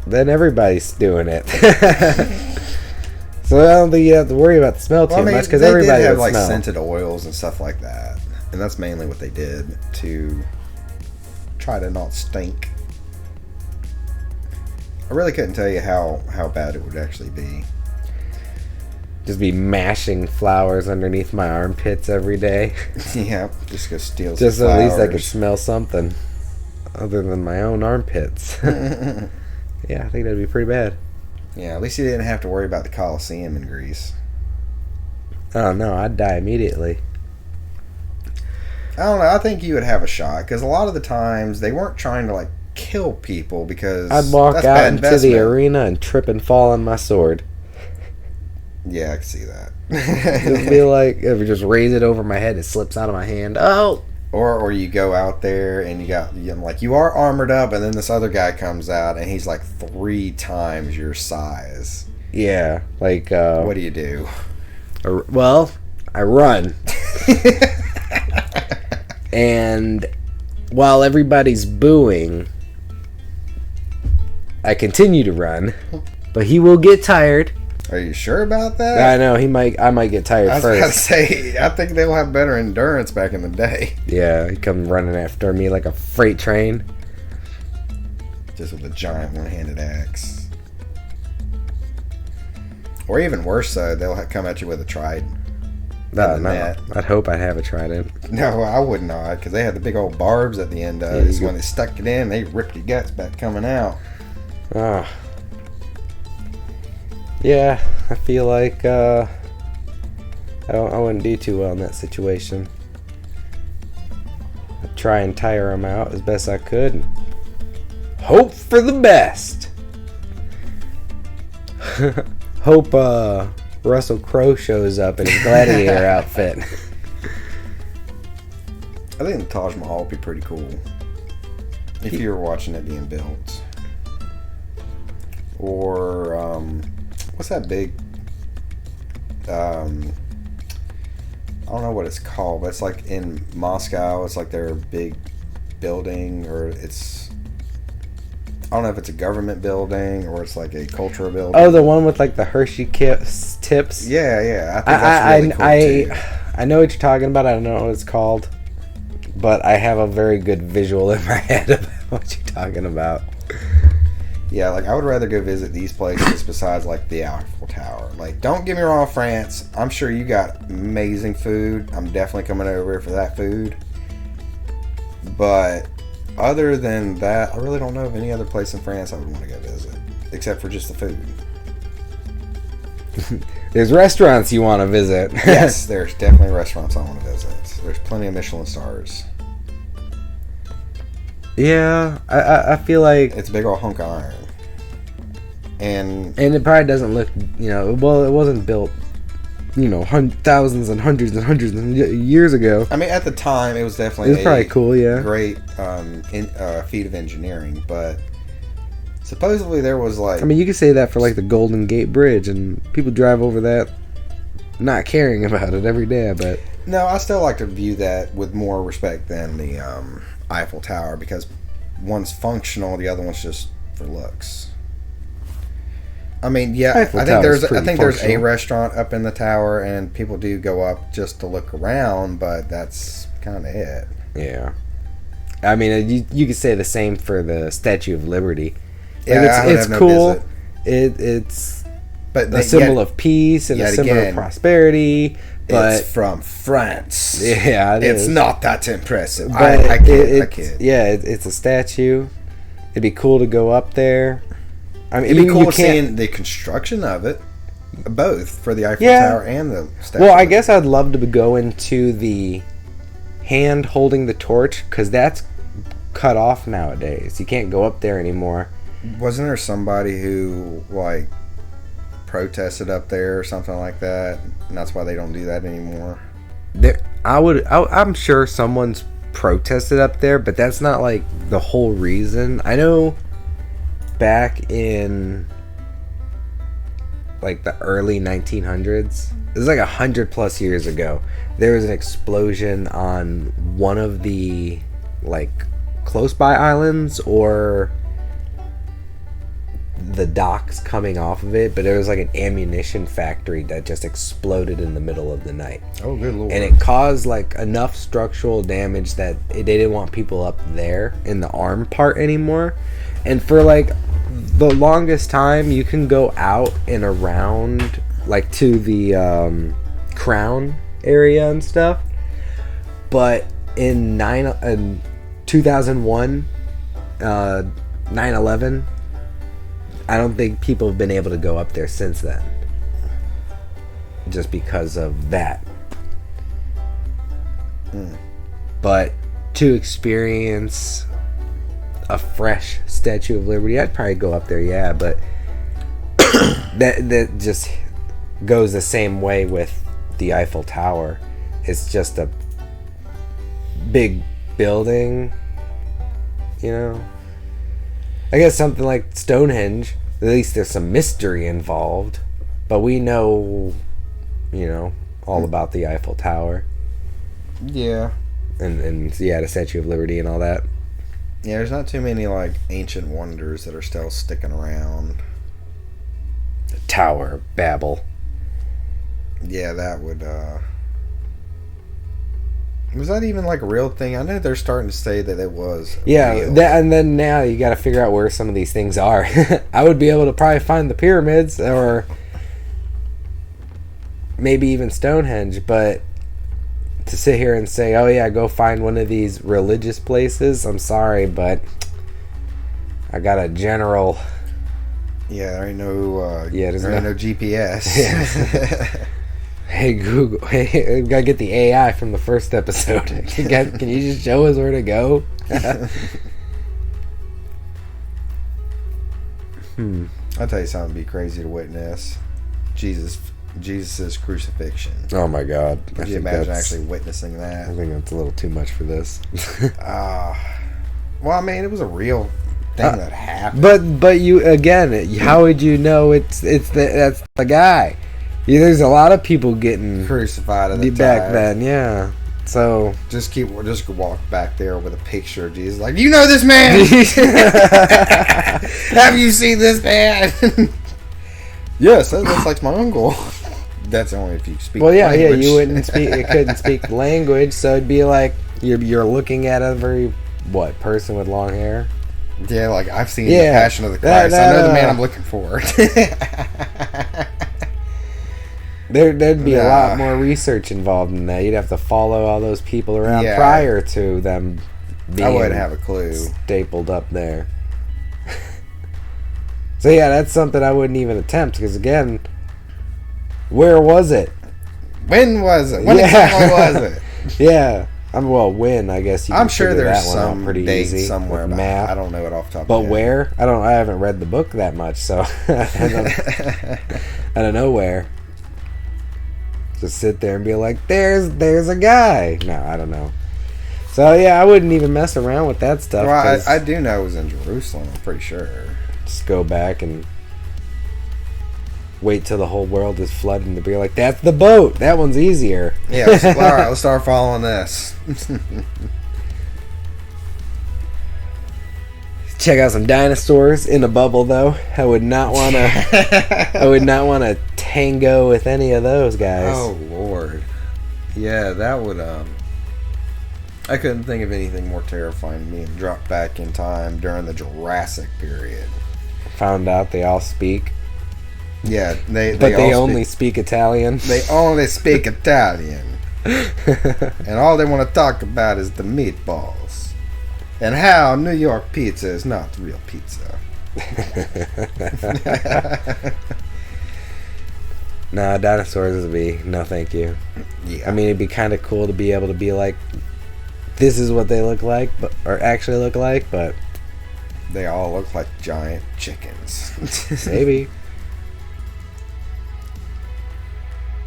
then everybody's doing it. So I don't think you have to worry about the smell too much because they everybody did have would like smell. scented oils and stuff like that, and that's mainly what they did to try to not stink. I really couldn't tell you how bad it would actually be. Just be mashing flowers underneath my armpits every day. Yeah, just go steal Just some so at least I could flowers. smell something other than my own armpits. Yeah, I think that'd be pretty bad. Yeah, at least you didn't have to worry about the Colosseum in Greece. Oh no, I'd die immediately. I don't know. I think you would have a shot because a lot of the times they weren't trying to like kill people because I'd walk that's out bad into the investment. arena and trip and fall on my sword. Yeah, I can see that. Just be like, if you just raise it over my head, it slips out of my hand. Oh! Or you go out there and you are armored up, and then this other guy comes out and he's like 3 times your size. Yeah, like, What do you do? well, I run. And while everybody's booing, I continue to run. But he will get tired. Are you sure about that? I know, I might get tired I was about to first. say, I think they'll have better endurance back in the day. Yeah, he come running after me like a freight train. Just with a giant one-handed axe. Or even worse so, they'll come at you with a trident. No, the no. net. I'd hope I'd have a trident. No, I would not, because they had the big old barbs at the end of it. Yeah, So when they stuck it in, they ripped your guts back coming out. Ah. Yeah, I feel like I wouldn't do too well in that situation. I'd try and tire him out as best I could and hope for the best. Hope Russell Crowe shows up in his gladiator outfit. I think the Taj Mahal would be pretty cool if you were watching it being built. Or what's that big? I don't know what it's called, but it's like in Moscow. It's like their big building, or it's, I don't know if it's a government building or it's like a cultural building. Oh, the one with like the Hershey tips. Yeah. I think that's really cool too. I know what you're talking about. I don't know what it's called, but I have a very good visual in my head about what you're talking about. Yeah, like I would rather go visit these places besides like the Eiffel Tower. Like, don't get me wrong, France. I'm sure you got amazing food. I'm definitely coming over here for that food. But other than that, I really don't know of any other place in France I would want to go visit, except for just the food. There's restaurants you want to visit. Yes, there's definitely restaurants I want to visit. There's plenty of Michelin stars. Yeah, I feel like It's a big old hunk of iron. And it probably doesn't look, well, it wasn't built, thousands and hundreds of years ago. I mean, at the time, it was definitely It was probably cool, yeah. great feat of engineering, but supposedly there was like... I mean, you could say that for like the Golden Gate Bridge, and people drive over that not caring about it every day, but... No, I still like to view that with more respect than the Eiffel Tower, because one's functional, the other one's just for looks. I mean, yeah, Eiffel I think Tower's there's pretty a functional. restaurant up in the tower, and people do go up just to look around, but that's kind of it. Yeah. I mean, you could say the same for the Statue of Liberty. Like, Yeah, I would it's have no cool. visit. It's But a symbol of peace and a yet symbol again, of prosperity. But it's from France. yeah, It's is. not that impressive. But I it's, kid. yeah, it's a statue. It'd be cool to go up there. I mean, It'd be you cool can't- seeing the construction of it, both for the Eiffel Yeah. Tower and the statue. Well, I guess I'd love to go into the hand holding the torch, because that's cut off nowadays. You can't go up there anymore. Wasn't there somebody who like protested up there or something like that, and that's why they don't do that anymore? I'm sure someone's protested up there, but that's not like the whole reason. I know back in like the early 1900s, it was like 100+ years ago, there was an explosion on one of the like close by islands, or the docks coming off of it, but there was like an ammunition factory that just exploded in the middle of the night. Oh, good lord! And it caused like enough structural damage that they didn't want people up there in the arm part anymore. And for like the longest time, you can go out and around like to the Crown area and stuff. But in 2001, 9/11, I don't think people have been able to go up there since then, just because of that. But to experience a fresh Statue of Liberty, I'd probably go up there, yeah. But that just goes the same way with the Eiffel Tower. It's just a big building, I guess something like Stonehenge, at least there's some mystery involved, but we know, all about the Eiffel Tower. Yeah. And yeah, the Statue of Liberty and all that. Yeah, there's not too many like ancient wonders that are still sticking around. The Tower of Babel. Yeah, that would was that even like a real thing? I know they're starting to say that it was real. And then now you got to figure out where some of these things are. I would be able to probably find the pyramids, or maybe even Stonehenge, but to sit here and say, oh yeah, go find one of these religious places, I'm sorry, but I got a general... Yeah, there ain't no there's there ain't no GPS. Yeah. Hey Google, hey, we gotta get the AI from the first episode. Can you just show us where to go? I'll tell you something, be crazy to witness. Jesus Jesus' crucifixion. Oh my God! Could you imagine actually witnessing that? I think that's a little too much for this. Well, I mean, it was a real thing that happened. But you again, how would you know that's the guy? Yeah, there's a lot of people getting Crucified at the back time. then, yeah. So just walk back there with a picture of Jesus, like, you know this man? Have you seen this man? Yes, that looks like my uncle. That's only if you speak. Well, yeah, language. you wouldn't speak. You couldn't speak the language, so it'd be like you're looking at a very person with long hair. Yeah, like I've seen the Passion of the Christ. I know the man I'm looking for. There'd be a lot more research involved in that. You'd have to follow all those people around prior to them being I wouldn't have a clue. Stapled up there. So yeah, that's something I wouldn't even attempt because again, where was it? When was it? When exactly was it? Yeah. When I guess you. I'm sure there's that some pretty date easy somewhere. Map. I don't know it off the top. But of my where? I haven't read the book that much, so I don't know where. Just sit there and be like, "There's a guy." No, I don't know. So yeah, I wouldn't even mess around with that stuff. Well, I do know it was in Jerusalem. I'm pretty sure. Just go back and wait till the whole world is flooded and to be like, "That's the boat. That one's easier." Yeah. All right. Let's start following this. Check out some dinosaurs in a bubble, though. I would not want to tango with any of those guys. Oh Lord. Yeah, that would. I couldn't think of anything more terrifying than being dropped back in time during the Jurassic period. Found out they all speak. Yeah, they only speak Italian. They only speak Italian, and all they want to talk about is the meatballs. And how New York pizza is not real pizza. Nah, dinosaurs would be no thank you. Yeah. I mean, it'd be kind of cool to be able to be like, this is what they look like, or actually look like, but they all look like giant chickens. Maybe.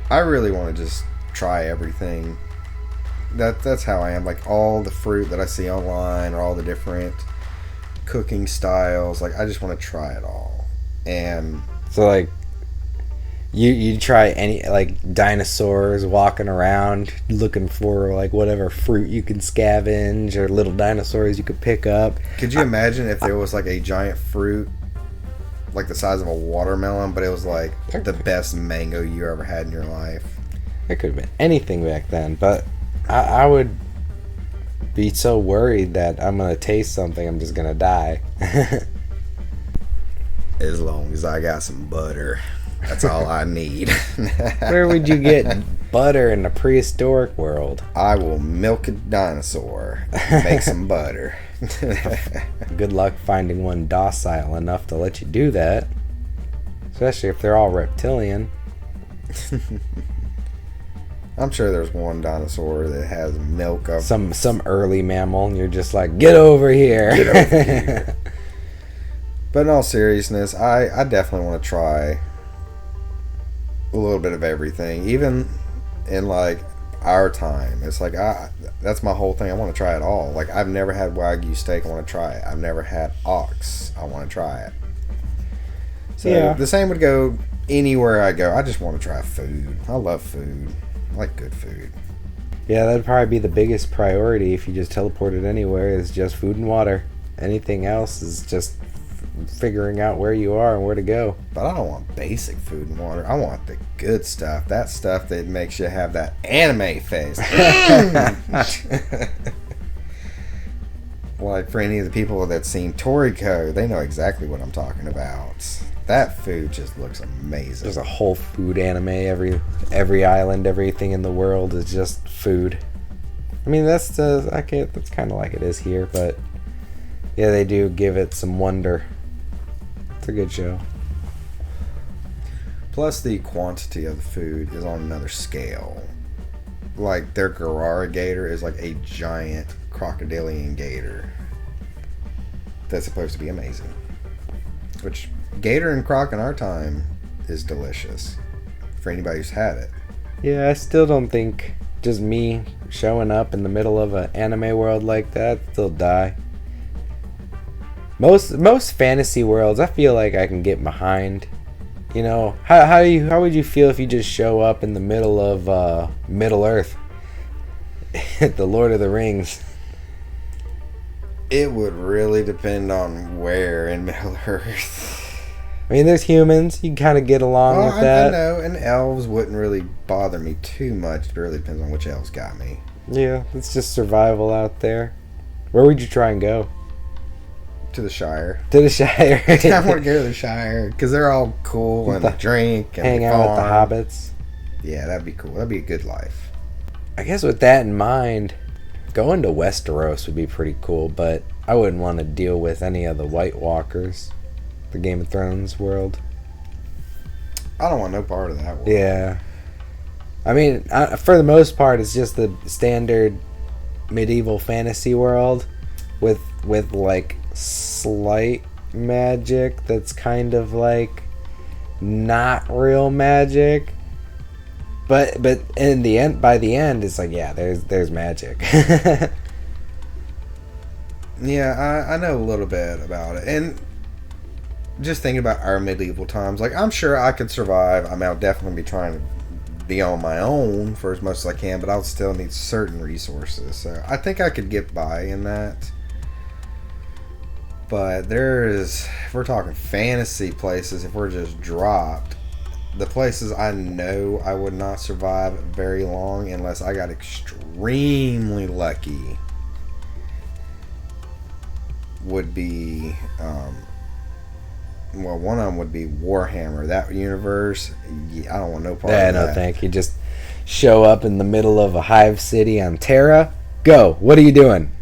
I really want to just try everything. That's how I am. Like all the fruit that I see online, or all the different cooking styles. Like I just want to try it all. And so like, you try any like dinosaurs walking around looking for like whatever fruit you can scavenge or little dinosaurs you could pick up. Could you imagine if there was like a giant fruit, like the size of a watermelon, but it was like the best mango you ever had in your life? It could have been anything back then, but I would be so worried that I'm going to taste something, I'm just going to die. As long as I got some butter, that's all I need. Where would you get butter in the prehistoric world? I will milk a dinosaur and make some butter. Good luck finding one docile enough to let you do that. Especially if they're all reptilian. I'm sure there's one dinosaur that has milk of some early mammal, and you're just like, get over here. Get over here. But in all seriousness, I definitely want to try a little bit of everything, even in like our time. It's like that's my whole thing. I want to try it all. Like I've never had Wagyu steak. I want to try it. I've never had ox. I want to try it. So yeah. The same would go anywhere I go. I just want to try food. I love food. I like good food. Yeah, that'd probably be the biggest priority if you just teleported anywhere, is just food and water. Anything else is just figuring out where you are and where to go. But I don't want basic food and water. I want the good stuff. That stuff that makes you have that anime face. Like for any of the people that's seen Toriko, they know exactly what I'm talking about. That food just looks amazing. There's a whole food anime. Every island, everything in the world is just food. I mean, that's kind of like it is here, but yeah, they do give it some wonder. It's a good show. Plus, the quantity of the food is on another scale. Like their Garara gator is like a giant crocodilian gator. That's supposed to be amazing. Which gator and croc in our time is delicious. for anybody who's had it. Yeah, I still don't think just me showing up in the middle of an anime world like that, still die. Most fantasy worlds, I feel like I can get behind. You know, how would you feel if you just show up in the middle of Middle Earth, the Lord of the Rings? It would really depend on where in Middle Earth. I mean, there's humans. You can kind of get along with that. I know, and elves wouldn't really bother me too much. It really depends on which elves got me. Yeah, it's just survival out there. Where would you try and go? To the Shire. To the Shire. I want to go to the Shire because they're all cool and drink and hang out with the hobbits. Yeah, that'd be cool. That'd be a good life. I guess with that in mind, going to Westeros would be pretty cool, but I wouldn't want to deal with any of the White Walkers, the Game of Thrones world. I don't want no part of that world. Yeah. I mean, for the most part, it's just the standard medieval fantasy world with like slight magic that's kind of like not real magic. But in the end, by the end, it's like, yeah, there's magic. Yeah, I know a little bit about it. And just thinking about our medieval times, like, I'm sure I could survive. I mean, I'll definitely be trying to be on my own for as much as I can, but I'll still need certain resources. So I think I could get by in that. But if we're talking fantasy places, if we're just dropped, the places I know I would not survive very long unless I got extremely lucky would be, well, one of them would be Warhammer. That universe, I don't want no part of that. No, thank you. Just show up in the middle of a hive city on Terra. Go. What are you doing?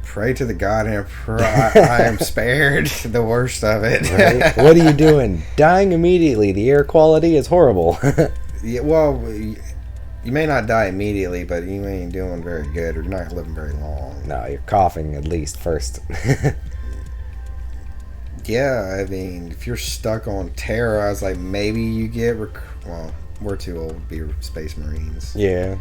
Pray to the God Emperor. I am spared the worst of it. Right? What are you doing? Dying immediately. The air quality is horrible. Yeah, well, you may not die immediately, but you ain't doing very good, or you're not living very long. No, you're coughing at least first. Yeah, I mean, if you're stuck on Terra, I was like, maybe you get... well, we're too old to be Space Marines. Yeah.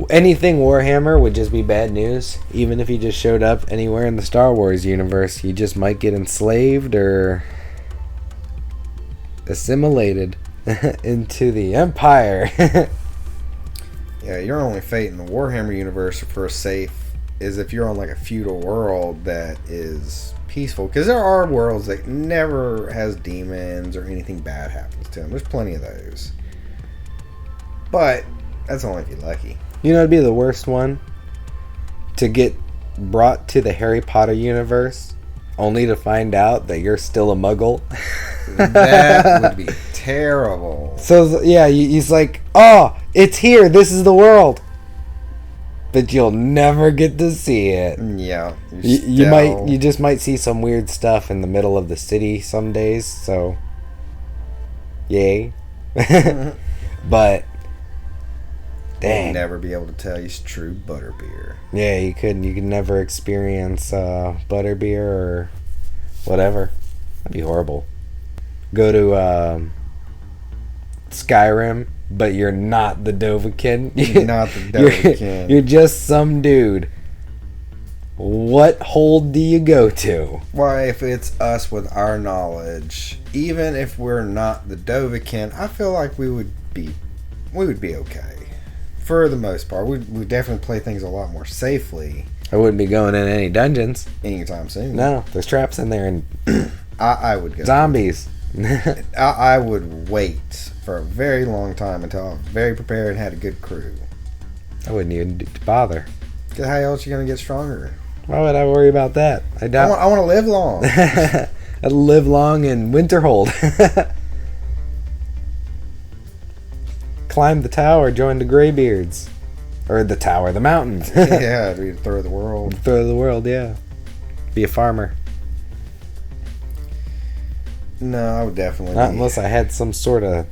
Anything Warhammer would just be bad news. Even if you just showed up anywhere in the Star Wars universe, you just might get enslaved or assimilated into the Empire. Yeah, your only fate in the Warhammer universe for a safe is if you're on like a feudal world that is peaceful. Because there are worlds that never has demons or anything bad happens to them. There's plenty of those. But that's only if you're lucky. You know, it'd be the worst one to get brought to the Harry Potter universe only to find out that you're still a muggle. That would be terrible. So, yeah, he's like, oh, it's here. This is the world. But you'll never get to see it. Yeah. You just might see some weird stuff in the middle of the city some days. So, yay. But dang. You'll never be able to tell you it's true butterbeer. Yeah, you couldn't. You could never experience butterbeer or whatever. That'd be horrible. Go to Skyrim, but you're not the Dovahkiin. You're not the Dovahkiin. You're just some dude. What hold do you go to? Why, if it's us with our knowledge, even if we're not the Dovahkiin, I feel like we would be okay. For the most part, we definitely play things a lot more safely. I wouldn't be going in any dungeons Anytime soon. No, there's traps in there and I would go. zombies. I would wait for a very long time until I was very prepared and had a good crew. I wouldn't even bother. Because how else are you going to get stronger? Why would I worry about that? I want to live long. I'd live long in Winterhold. Climb the tower, join the Greybeards. Or the tower, the mountains. Yeah, we'd throw the world. Throw the world, yeah. Be a farmer. No, I would definitely Not unless I had some sort of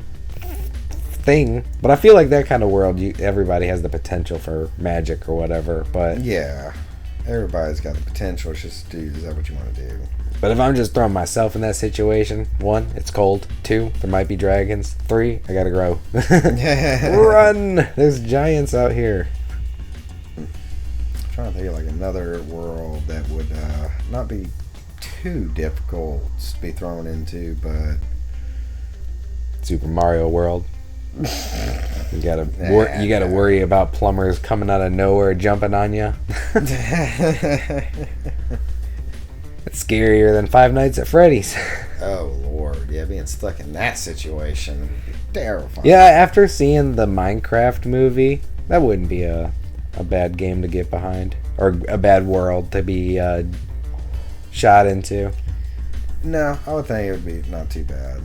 thing. But I feel like that kind of world, everybody has the potential for magic or whatever. But yeah, everybody's got the potential. It's just, dude, is that what you want to do? But if I'm just throwing myself in that situation, 1, it's cold. 2, there might be dragons. 3, I gotta grow. Run! There's giants out here. I'm trying to think of like another world that would not be too difficult to be thrown into, but Super Mario World. You gotta worry about plumbers coming out of nowhere jumping on you. It's scarier than Five Nights at Freddy's. Oh Lord, yeah, being stuck in that situation, terrifying. Yeah, after seeing the Minecraft movie, that wouldn't be a bad game to get behind, or a bad world to be shot into. No, I would think it would be not too bad.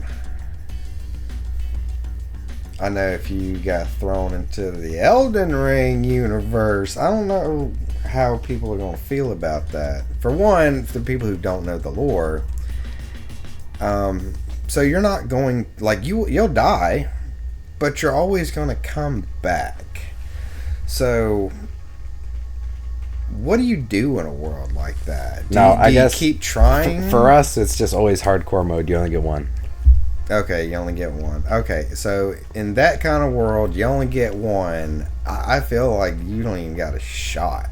I know if you got thrown into the Elden Ring universe, I don't know how people are going to feel about that. For one, for people who don't know the lore, so you're not going, like, you'll die, but you're always going to come back. So what do you do in a world like that? Do I you guess keep trying? For us, it's just always hardcore mode. You only get one. Okay, you only get one. Okay, so in that kind of world, you only get one. I feel like you don't even got a shot.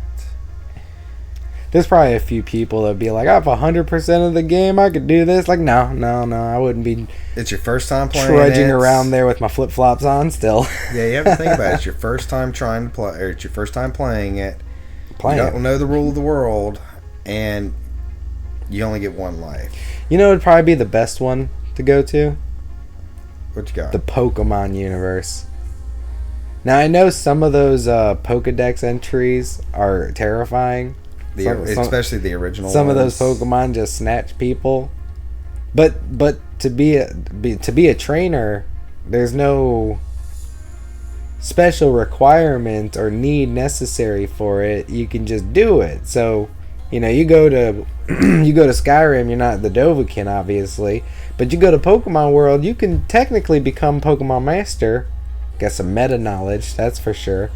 There's probably a few people that would be like, I have 100% of the game, I could do this. Like, no, I wouldn't be. It's your first time playing trudging around there with my flip-flops on still. Yeah, you have to think about it. It's your first time trying to play, or it's your first time playing it. You don't know the rule of the world, and you only get one life. You know, it'd probably be the best one to go to. What you got? The Pokemon universe. Now, I know some of those Pokedex entries are terrifying. Especially the original Some ones. of those Pokemon just snatch people. But to be a trainer, there's no special requirement or need necessary for it. You can just do it. So, you know, you go to Skyrim, you're not the Dovahkiin, obviously, but you go to Pokemon World, you can technically become Pokemon Master. Got some meta knowledge, that's for sure.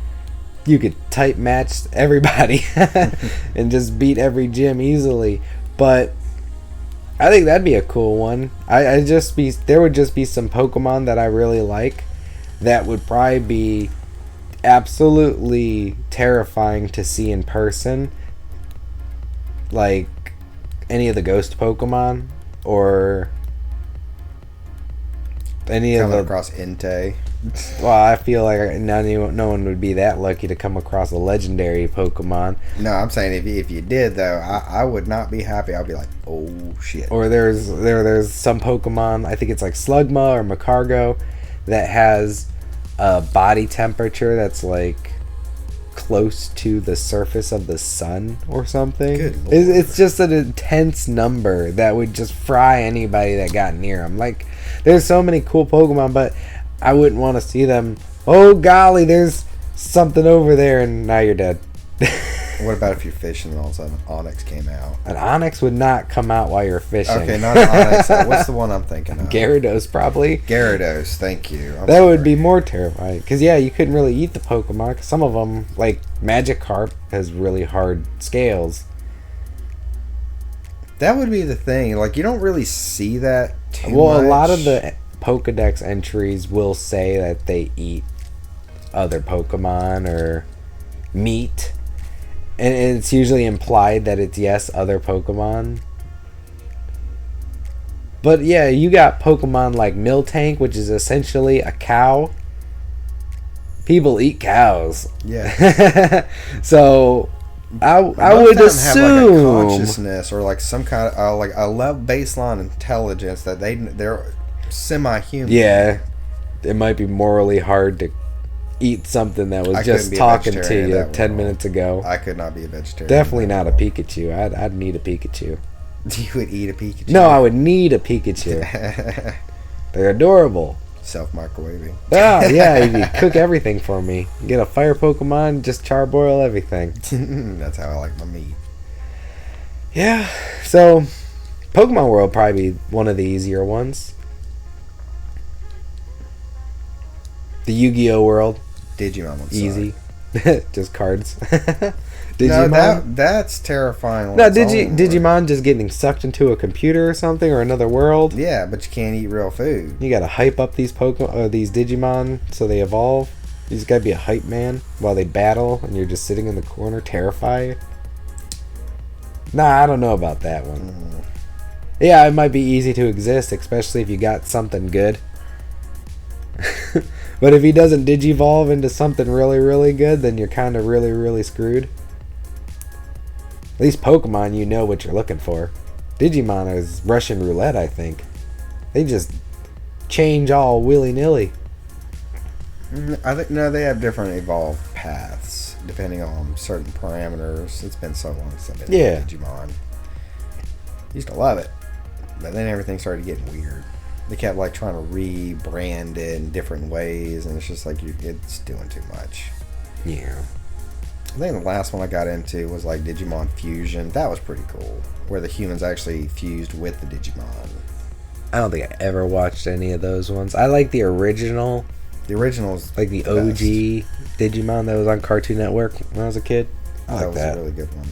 You could type match everybody and just beat every gym easily. But I think that'd be a cool one. There would just be some Pokemon that I really like that would probably be absolutely terrifying to see in person. Like any of the ghost Pokemon or any of the across Entei. Well, I feel like no one would be that lucky to come across a legendary Pokemon. No, I'm saying if you did though, I would not be happy. I'd be like, oh shit. Or there's some Pokemon, I think it's like Slugma or Macargo, that has a body temperature that's like close to the surface of the sun or something. Good Lord. It's just an intense number that would just fry anybody that got near them. Like, there's so many cool Pokemon, but I wouldn't want to see them. Oh golly, there's something over there, and now you're dead. What about if you're fishing and all of a sudden Onyx came out? An Onyx would not come out while you're fishing. Okay, not an Onyx. What's the one I'm thinking of? Gyarados, probably. Gyarados, thank you. That would be more terrifying. Because, yeah, you couldn't really eat the Pokemon. 'Cause some of them, like Magikarp, has really hard scales. That would be the thing. Like, you don't really see that too much. Well, a lot of the Pokedex entries will say that they eat other Pokemon or meat. And it's usually implied that it's, yes, other Pokemon. But yeah, you got Pokemon like Miltank, which is essentially a cow. People eat cows. Yeah. So I would assume have like a consciousness or like some kind of like a level baseline intelligence that they're semi-human. Yeah, it might be morally hard to eat something that was just talking to you 10 minutes ago. I could not be a vegetarian. Definitely not a Pikachu. I'd need a Pikachu. You would eat a Pikachu? No, I would need a Pikachu. They're adorable. Self-microwaving. Oh, yeah, you cook everything for me. You get a fire Pokemon, just charboil everything. That's how I like my meat. Yeah, so Pokemon World probably be one of the easier ones. The Yu-Gi-Oh! World. Digimon was Easy. Just cards. No, Digimon? that's terrifying. on No, its own. Digimon just getting sucked into a computer or something or another world. Yeah, but you can't eat real food. You gotta hype up these Pokemon or these Digimon so they evolve. You just gotta be a hype man while they battle, and you're just sitting in the corner, terrified. Nah, I don't know about that one. Yeah, it might be easy to exist, especially if you got something good. But if he doesn't digivolve into something really, really good, then you're kind of really, really screwed. At least Pokemon, you know what you're looking for. Digimon is Russian roulette, I think. They just change all willy-nilly. I think no, they have different evolved paths depending on certain parameters. It's been so long since I've been Yeah. Digimon. Used to love it, but then everything started getting weird. They kept like trying to rebrand it in different ways, and it's just like it's doing too much. Yeah. I think the last one I got into was like Digimon Fusion. That was pretty cool, where the humans actually fused with the Digimon. I don't think I ever watched any of those ones. I like the original, The originals, like the OG Digimon that was on Cartoon Network when I was a kid. I like was that. a really good one.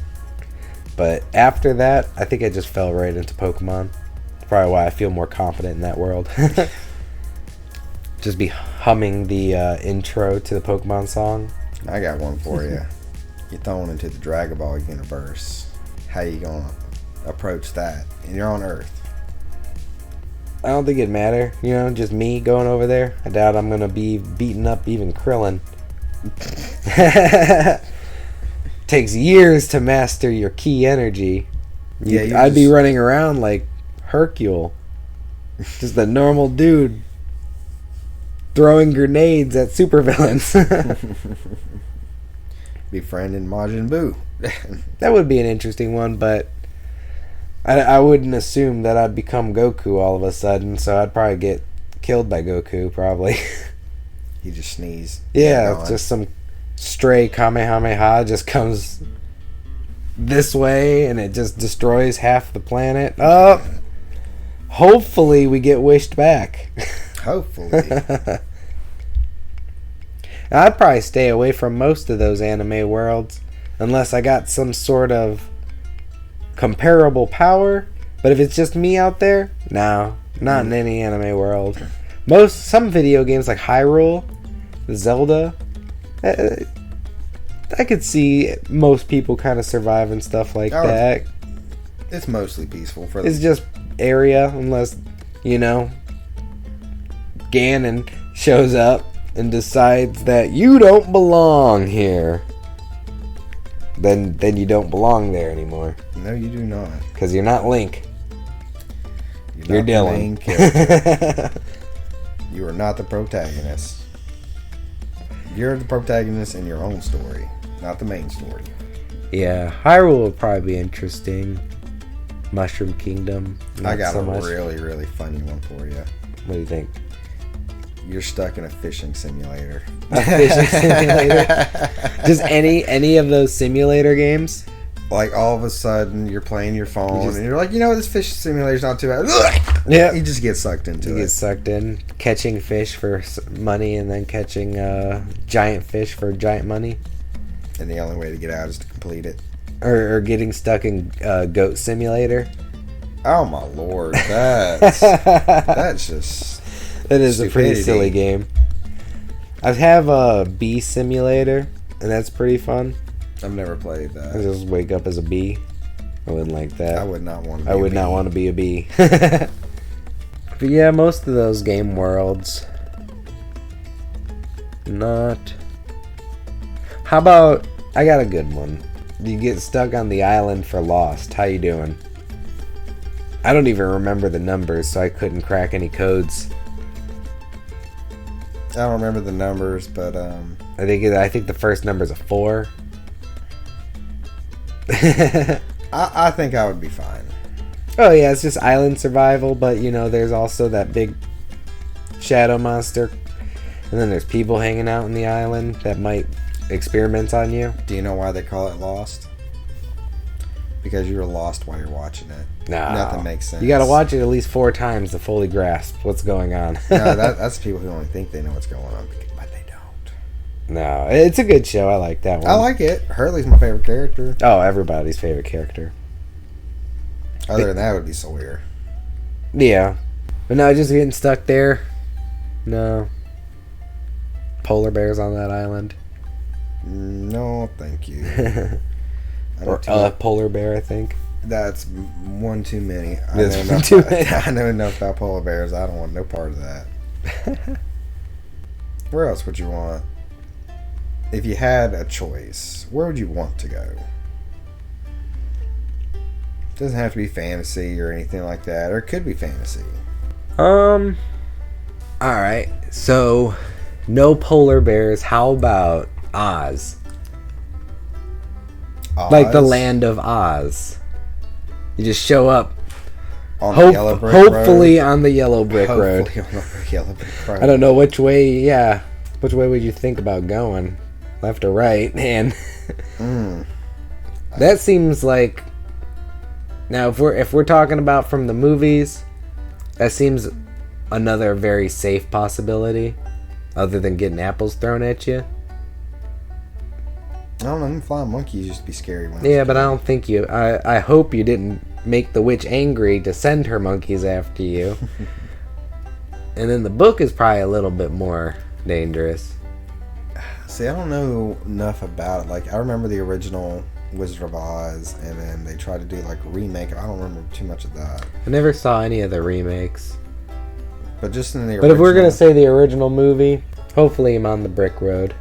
But after that, I think I just fell right into Pokemon. Probably why I feel more confident in that world. Just be humming the intro to the Pokemon song. I got one for you. You're thrown into the Dragon Ball universe. How you gonna approach that? And you're on Earth. I don't think it'd matter. You know, just me going over there. I doubt I'm going to be beating up even Krillin. Takes years to master your key energy. Yeah, I'd be running around like Hercule. Just a normal dude throwing grenades at supervillains. befriending Majin Buu. That would be an interesting one, but I wouldn't assume that I'd become Goku all of a sudden, so I'd probably get killed by Goku, probably. He just sneezed. Yeah, it's just some stray Kamehameha just comes this way, and it just destroys half the planet. Oh, hopefully we get wished back. Hopefully. I'd probably stay away from most of those anime worlds unless I got some sort of comparable power. But if it's just me out there, no, not in any anime world. Some video games like Hyrule, Zelda, I could see most people kind of survive and stuff like that. It's mostly peaceful for It's just area, unless, you know, Ganon shows up and decides that you don't belong here. Then you don't belong there anymore. No, you do not. Because you're not Link. You're not the Dylan. main character. You are not the protagonist. You're the protagonist in your own story, not the main story. Yeah, Hyrule would probably be interesting. Mushroom Kingdom. I got so a much. really, really funny one for you. What do you think? You're stuck in a fishing simulator. A fishing simulator? Just any of those simulator games? Like all of a sudden you're playing your phone and you're like, you know, this fish simulator's not too bad. Yeah. You just get sucked into You it. get sucked in, catching fish for money, and then catching giant fish for giant money. And the only way to get out is to complete it. Or getting stuck in Goat Simulator. Oh my lord, that's just That is a pretty stupidity. silly game. I have a bee simulator, and that's pretty fun. I've never played I that. just wake up as a bee. I wouldn't like that. I would not want to. I would not want to be a bee. But yeah, most of those game worlds. Not. How about, I got a good one. You get stuck on the island for Lost. How you doing? I don't even remember the numbers, so I couldn't crack any codes. I don't remember the numbers, but I think the first number is a 4. I think I would be fine. Oh yeah, it's just island survival, but you know, there's also that big shadow monster, and then there's people hanging out on the island that might experiment on you. Do you know why they call it Lost? Because you're lost while you're watching it. No, Nothing makes sense. You got to watch it at least 4 times to fully grasp what's going on. No, that's people who only think they know what's going on, but they don't. No, it's a good show. I like that one. I like it. Hurley's my favorite character. Oh, everybody's favorite character. Other than that, it would be Sawyer. Yeah. But no, just getting stuck there. No. Polar bears on that island. No, thank you. I Or don't a polar bear, I think. That's one too many. That's too many. I know enough about polar bears. I don't want no part of that. Where else would you want? If you had a choice, where would you want to go? Doesn't have to be fantasy or anything like that, or it could be fantasy. Alright. So, no polar bears. How about Oz? Like the Oz? land of Oz. You just show up. On the yellow brick Hopefully road. on the yellow brick road. Hopefully on the yellow brick road. I don't know which way. Yeah, which way would you think about going? Left or right? And that seems like. Now, if we're talking about from the movies, that seems another very safe possibility, other than getting apples thrown at you. I don't know. Them flying monkeys used to be scary. Yeah, but I don't think you. I hope you didn't make the witch angry to send her monkeys after you. And then the book is probably a little bit more dangerous. See, I don't know enough about it. Like, I remember the original Wizard of Oz, and then they tried to do like a remake. I don't remember too much of that. I never saw any of the remakes. But just in the original. But if we're gonna say the original movie, hopefully I'm on the brick road.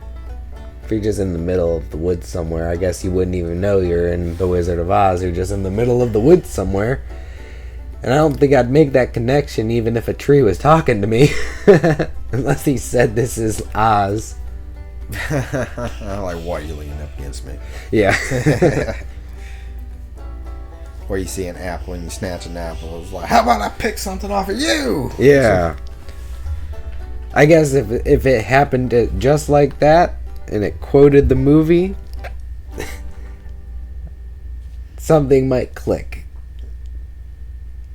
If you're just in the middle of the woods somewhere, I guess you wouldn't even know you're in the Wizard of Oz. You're just in the middle of the woods somewhere. And I don't think I'd make that connection even if a tree was talking to me. Unless he said this is Oz. I'm like, what, you leaning up against me? Yeah. Or you see an apple and you snatch an apple. It's like, how about I pick something off of you? Yeah. I guess if it happened just like that, and it quoted the movie, something might click.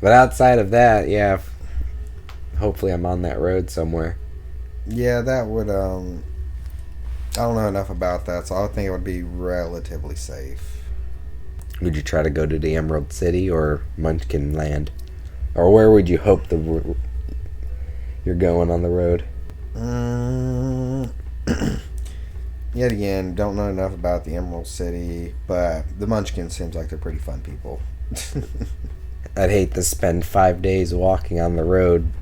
But outside of that, yeah, hopefully I'm on that road somewhere. Yeah, that would, I don't know enough about that, so I would think it would be relatively safe. Would you try to go to the Emerald City or Munchkin Land? Or where would you hope you're going on the road? Yet again, don't know enough about the Emerald City, but the Munchkins seems like they're pretty fun people. I'd hate to spend 5 days walking on the road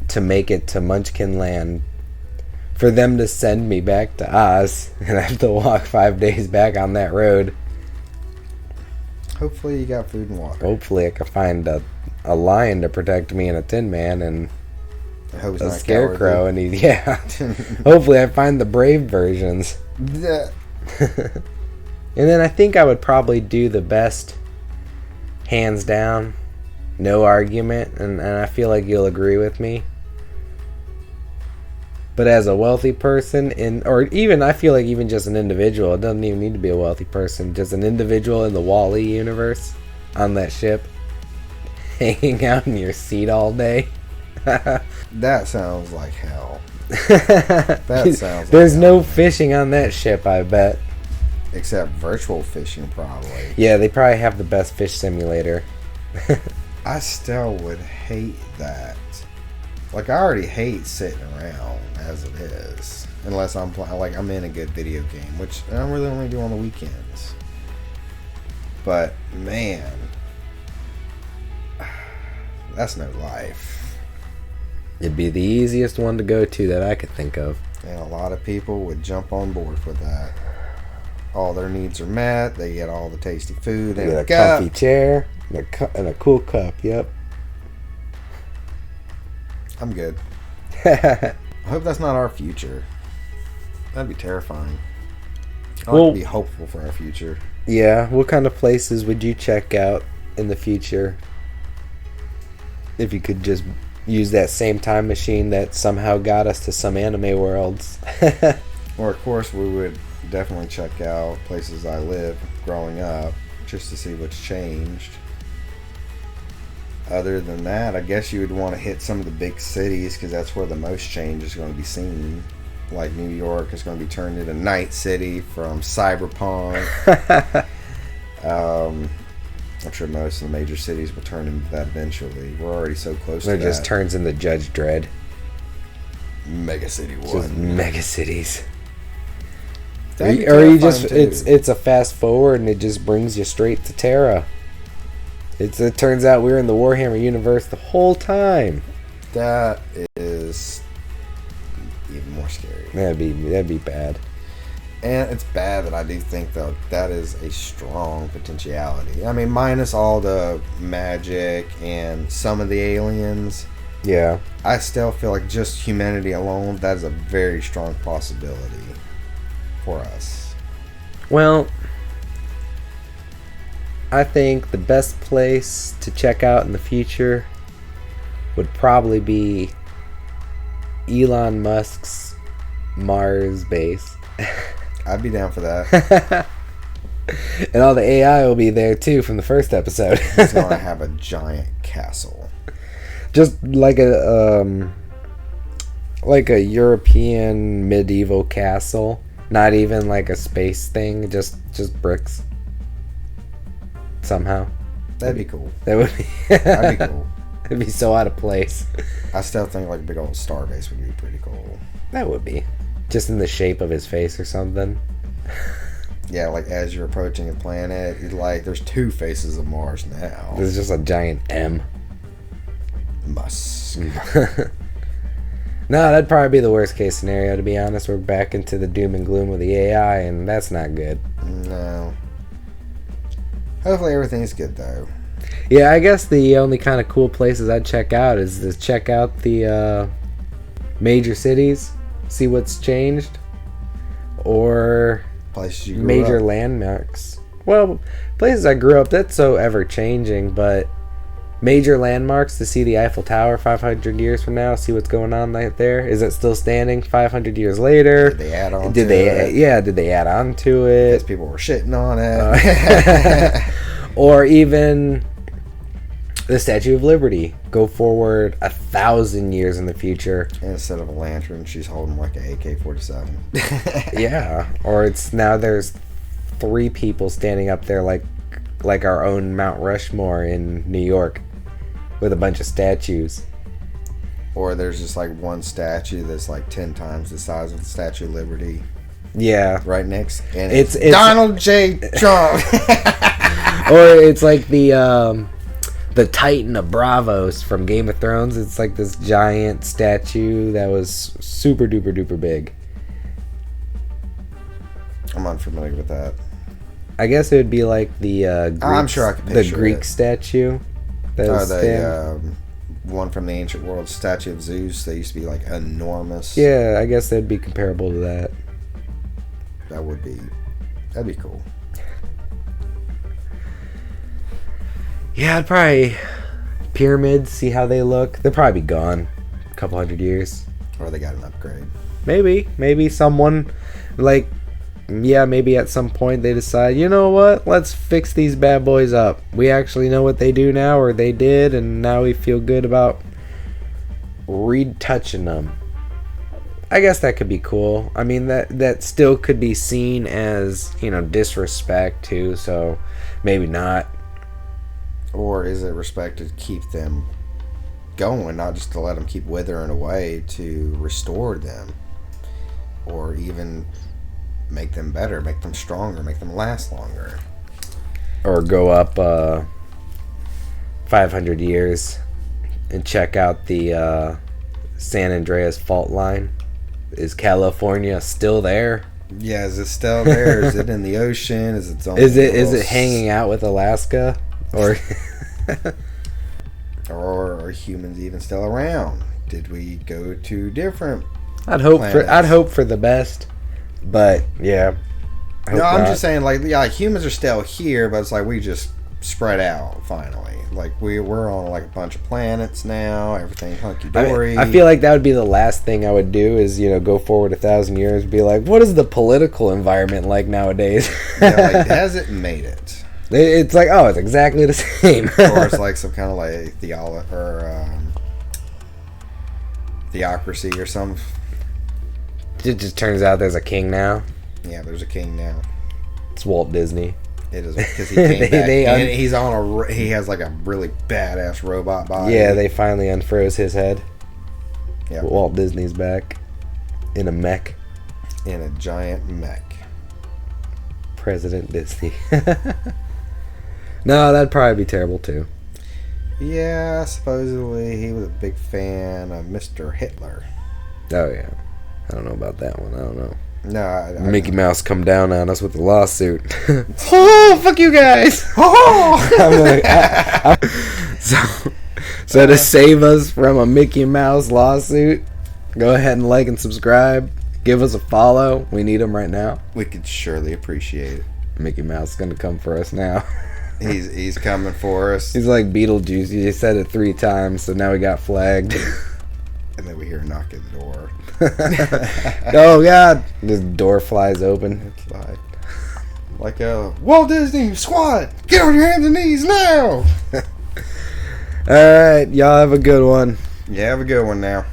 to make it to Munchkin Land, for them to send me back to Oz, and I have to walk 5 days back on that road. Hopefully you got food and water. Hopefully I can find a lion to protect me and a Tin Man and I hope it's a not scarecrow. cowardly. And yeah. Hopefully I find the brave versions. Yeah. And then I think I would probably do the best, hands down, no argument, and I feel like you'll agree with me. But as a wealthy person, or even, I feel like even just an individual, it doesn't even need to be a wealthy person, just an individual in the Wall-E universe, on that ship, hanging out in your seat all day. That sounds like hell. That sounds like There's hell. no fishing on that ship, I bet. Except virtual fishing, probably. Yeah, they probably have the best fish simulator. I still would hate that. Like, I already hate sitting around as it is. Unless I'm like I'm in a good video game, which I really only do on the weekends. But, man, that's no life. It'd be the easiest one to go to that I could think of. And a lot of people would jump on board for that. All their needs are met. They get all the tasty food They and get a a cup. comfy chair and a cool cup. Yep. I'm good. I hope that's not our future. That'd be terrifying. I like Well- to be hopeful for our future. Yeah. What kind of places would you check out in the future if you could just use that same time machine that somehow got us to some anime worlds? Or, of course, we would definitely check out places I lived growing up just to see what's changed. Other than that, I guess you would want to hit some of the big cities because that's where the most change is going to be seen. like New York is going to be turned into Night City from Cyberpunk. I'm sure most of the major cities will turn into that eventually. We're already so close to It that. just turns into Judge Dredd. Mega City Just 1. mega cities. That'd be Or you terrifying, just too. it's a fast forward and it just brings you straight to Terra. It turns out we were in the Warhammer universe the whole time. That is even more scary. That'd be bad. And it's bad that I do think, though, that is a strong potentiality. I mean, minus all the magic and some of the aliens, Yeah. I still feel like just humanity alone, that is a very strong possibility for us. Well, I think the best place to check out in the future would probably be Elon Musk's Mars base. I'd be down for that. And all the AI will be there too from the first episode. He's going to have a giant castle. Just like a European medieval castle, not even like a space thing, just bricks. Somehow, That'd be cool. that would be That'd be cool. It'd be so out of place. I still think like a big old star base would be pretty cool. That would be just in the shape of his face or something. Yeah, like as you're approaching a planet, it's like there's two faces of Mars now. There's just a giant M. Musk. No, that'd probably be the worst case scenario, to be honest. We're back into the doom and gloom with the AI, and that's not good. No. Hopefully everything's good though. Yeah, I guess the only kind of cool places I'd check out is to check out the major cities, see what's changed, or Places you grew major up. landmarks. Well, places I grew up, that's so ever changing, but major landmarks to see the Eiffel Tower 500 years from now, see what's going on right there. Is it still standing 500 years later? Did they add on Did to they? it? Yeah, did they add on to Because it? people were shitting on it. Or even the Statue of Liberty. Go forward 1,000 years in the future. Instead of a lantern, she's holding like an AK-47. Yeah. Or it's now there's 3 people standing up there like our own Mount Rushmore in New York with a bunch of statues. Or there's just like one statue that's like 10 times the size of the Statue of Liberty Yeah. right next. And It's Donald J. Trump. Or it's like the Titan of Bravos from Game of Thrones. It's like this giant statue that was super duper duper big. I'm unfamiliar with that. I guess it would be like the Greek, I'm sure I could the picture Greek it. statue. That was The one from the ancient world, Statue of Zeus. They used to be like enormous. yeah, I guess that'd be comparable to that. That'd be cool. Yeah, I'd probably pyramids, see how they look. They'll probably be gone a couple hundred years. Or they got an upgrade. Maybe someone like, yeah, maybe at some point they decide, you know what, let's fix these bad boys up. We actually know what they do now, or they did, and now we feel good about retouching them. I guess that could be cool. I mean, that still could be seen as, disrespect too, so maybe not. Or is it respect to keep them going, not just to let them keep withering away, to restore them? Or even make them better, make them stronger, make them last longer. Or go up 500 years and check out the San Andreas fault line. Is California still there? Yeah, is it still there? Is it in the ocean? Is it Is it hanging out with Alaska? Or Or are humans even still around? Did we go to different? I'd hope planets? for the best, but yeah. I No, hope I'm not. just saying, like, yeah, humans are still here, but it's like we just spread out finally. Like we're on like a bunch of planets now. Everything hunky dory. I feel like that would be the last thing I would do is go forward 1,000 years, be like, what is the political environment like nowadays? Yeah, like, has it made it? It's like, oh, it's exactly the same. Or it's like some kind of like theocracy or some It just turns out there's a king now. Yeah, there's a king now. It's Walt Disney. It is because he came back. And he's on a. He has like a really badass robot body. Yeah, they finally unfroze his head. Yeah. Walt Disney's back in a mech. In a giant mech. President Disney. No, that'd probably be terrible too. Yeah, supposedly he was a big fan of Mr. Hitler. Oh yeah, I don't know about that one. I don't know. No, I Mickey Mouse come down on us with a lawsuit. Oh, fuck you guys! Oh! So to save us from a Mickey Mouse lawsuit, go ahead and like and subscribe. Give us a follow. We need them right now. We could surely appreciate it. Mickey Mouse is gonna come for us now. He's coming for us. He's like Beetlejuice. You said it 3 times, so now we got flagged. And then we hear a knock at the door. Oh God! This door flies open. It's like a Walt Disney squad. Get on your hands and knees now. All right, y'all have a good one. Yeah, have a good one now.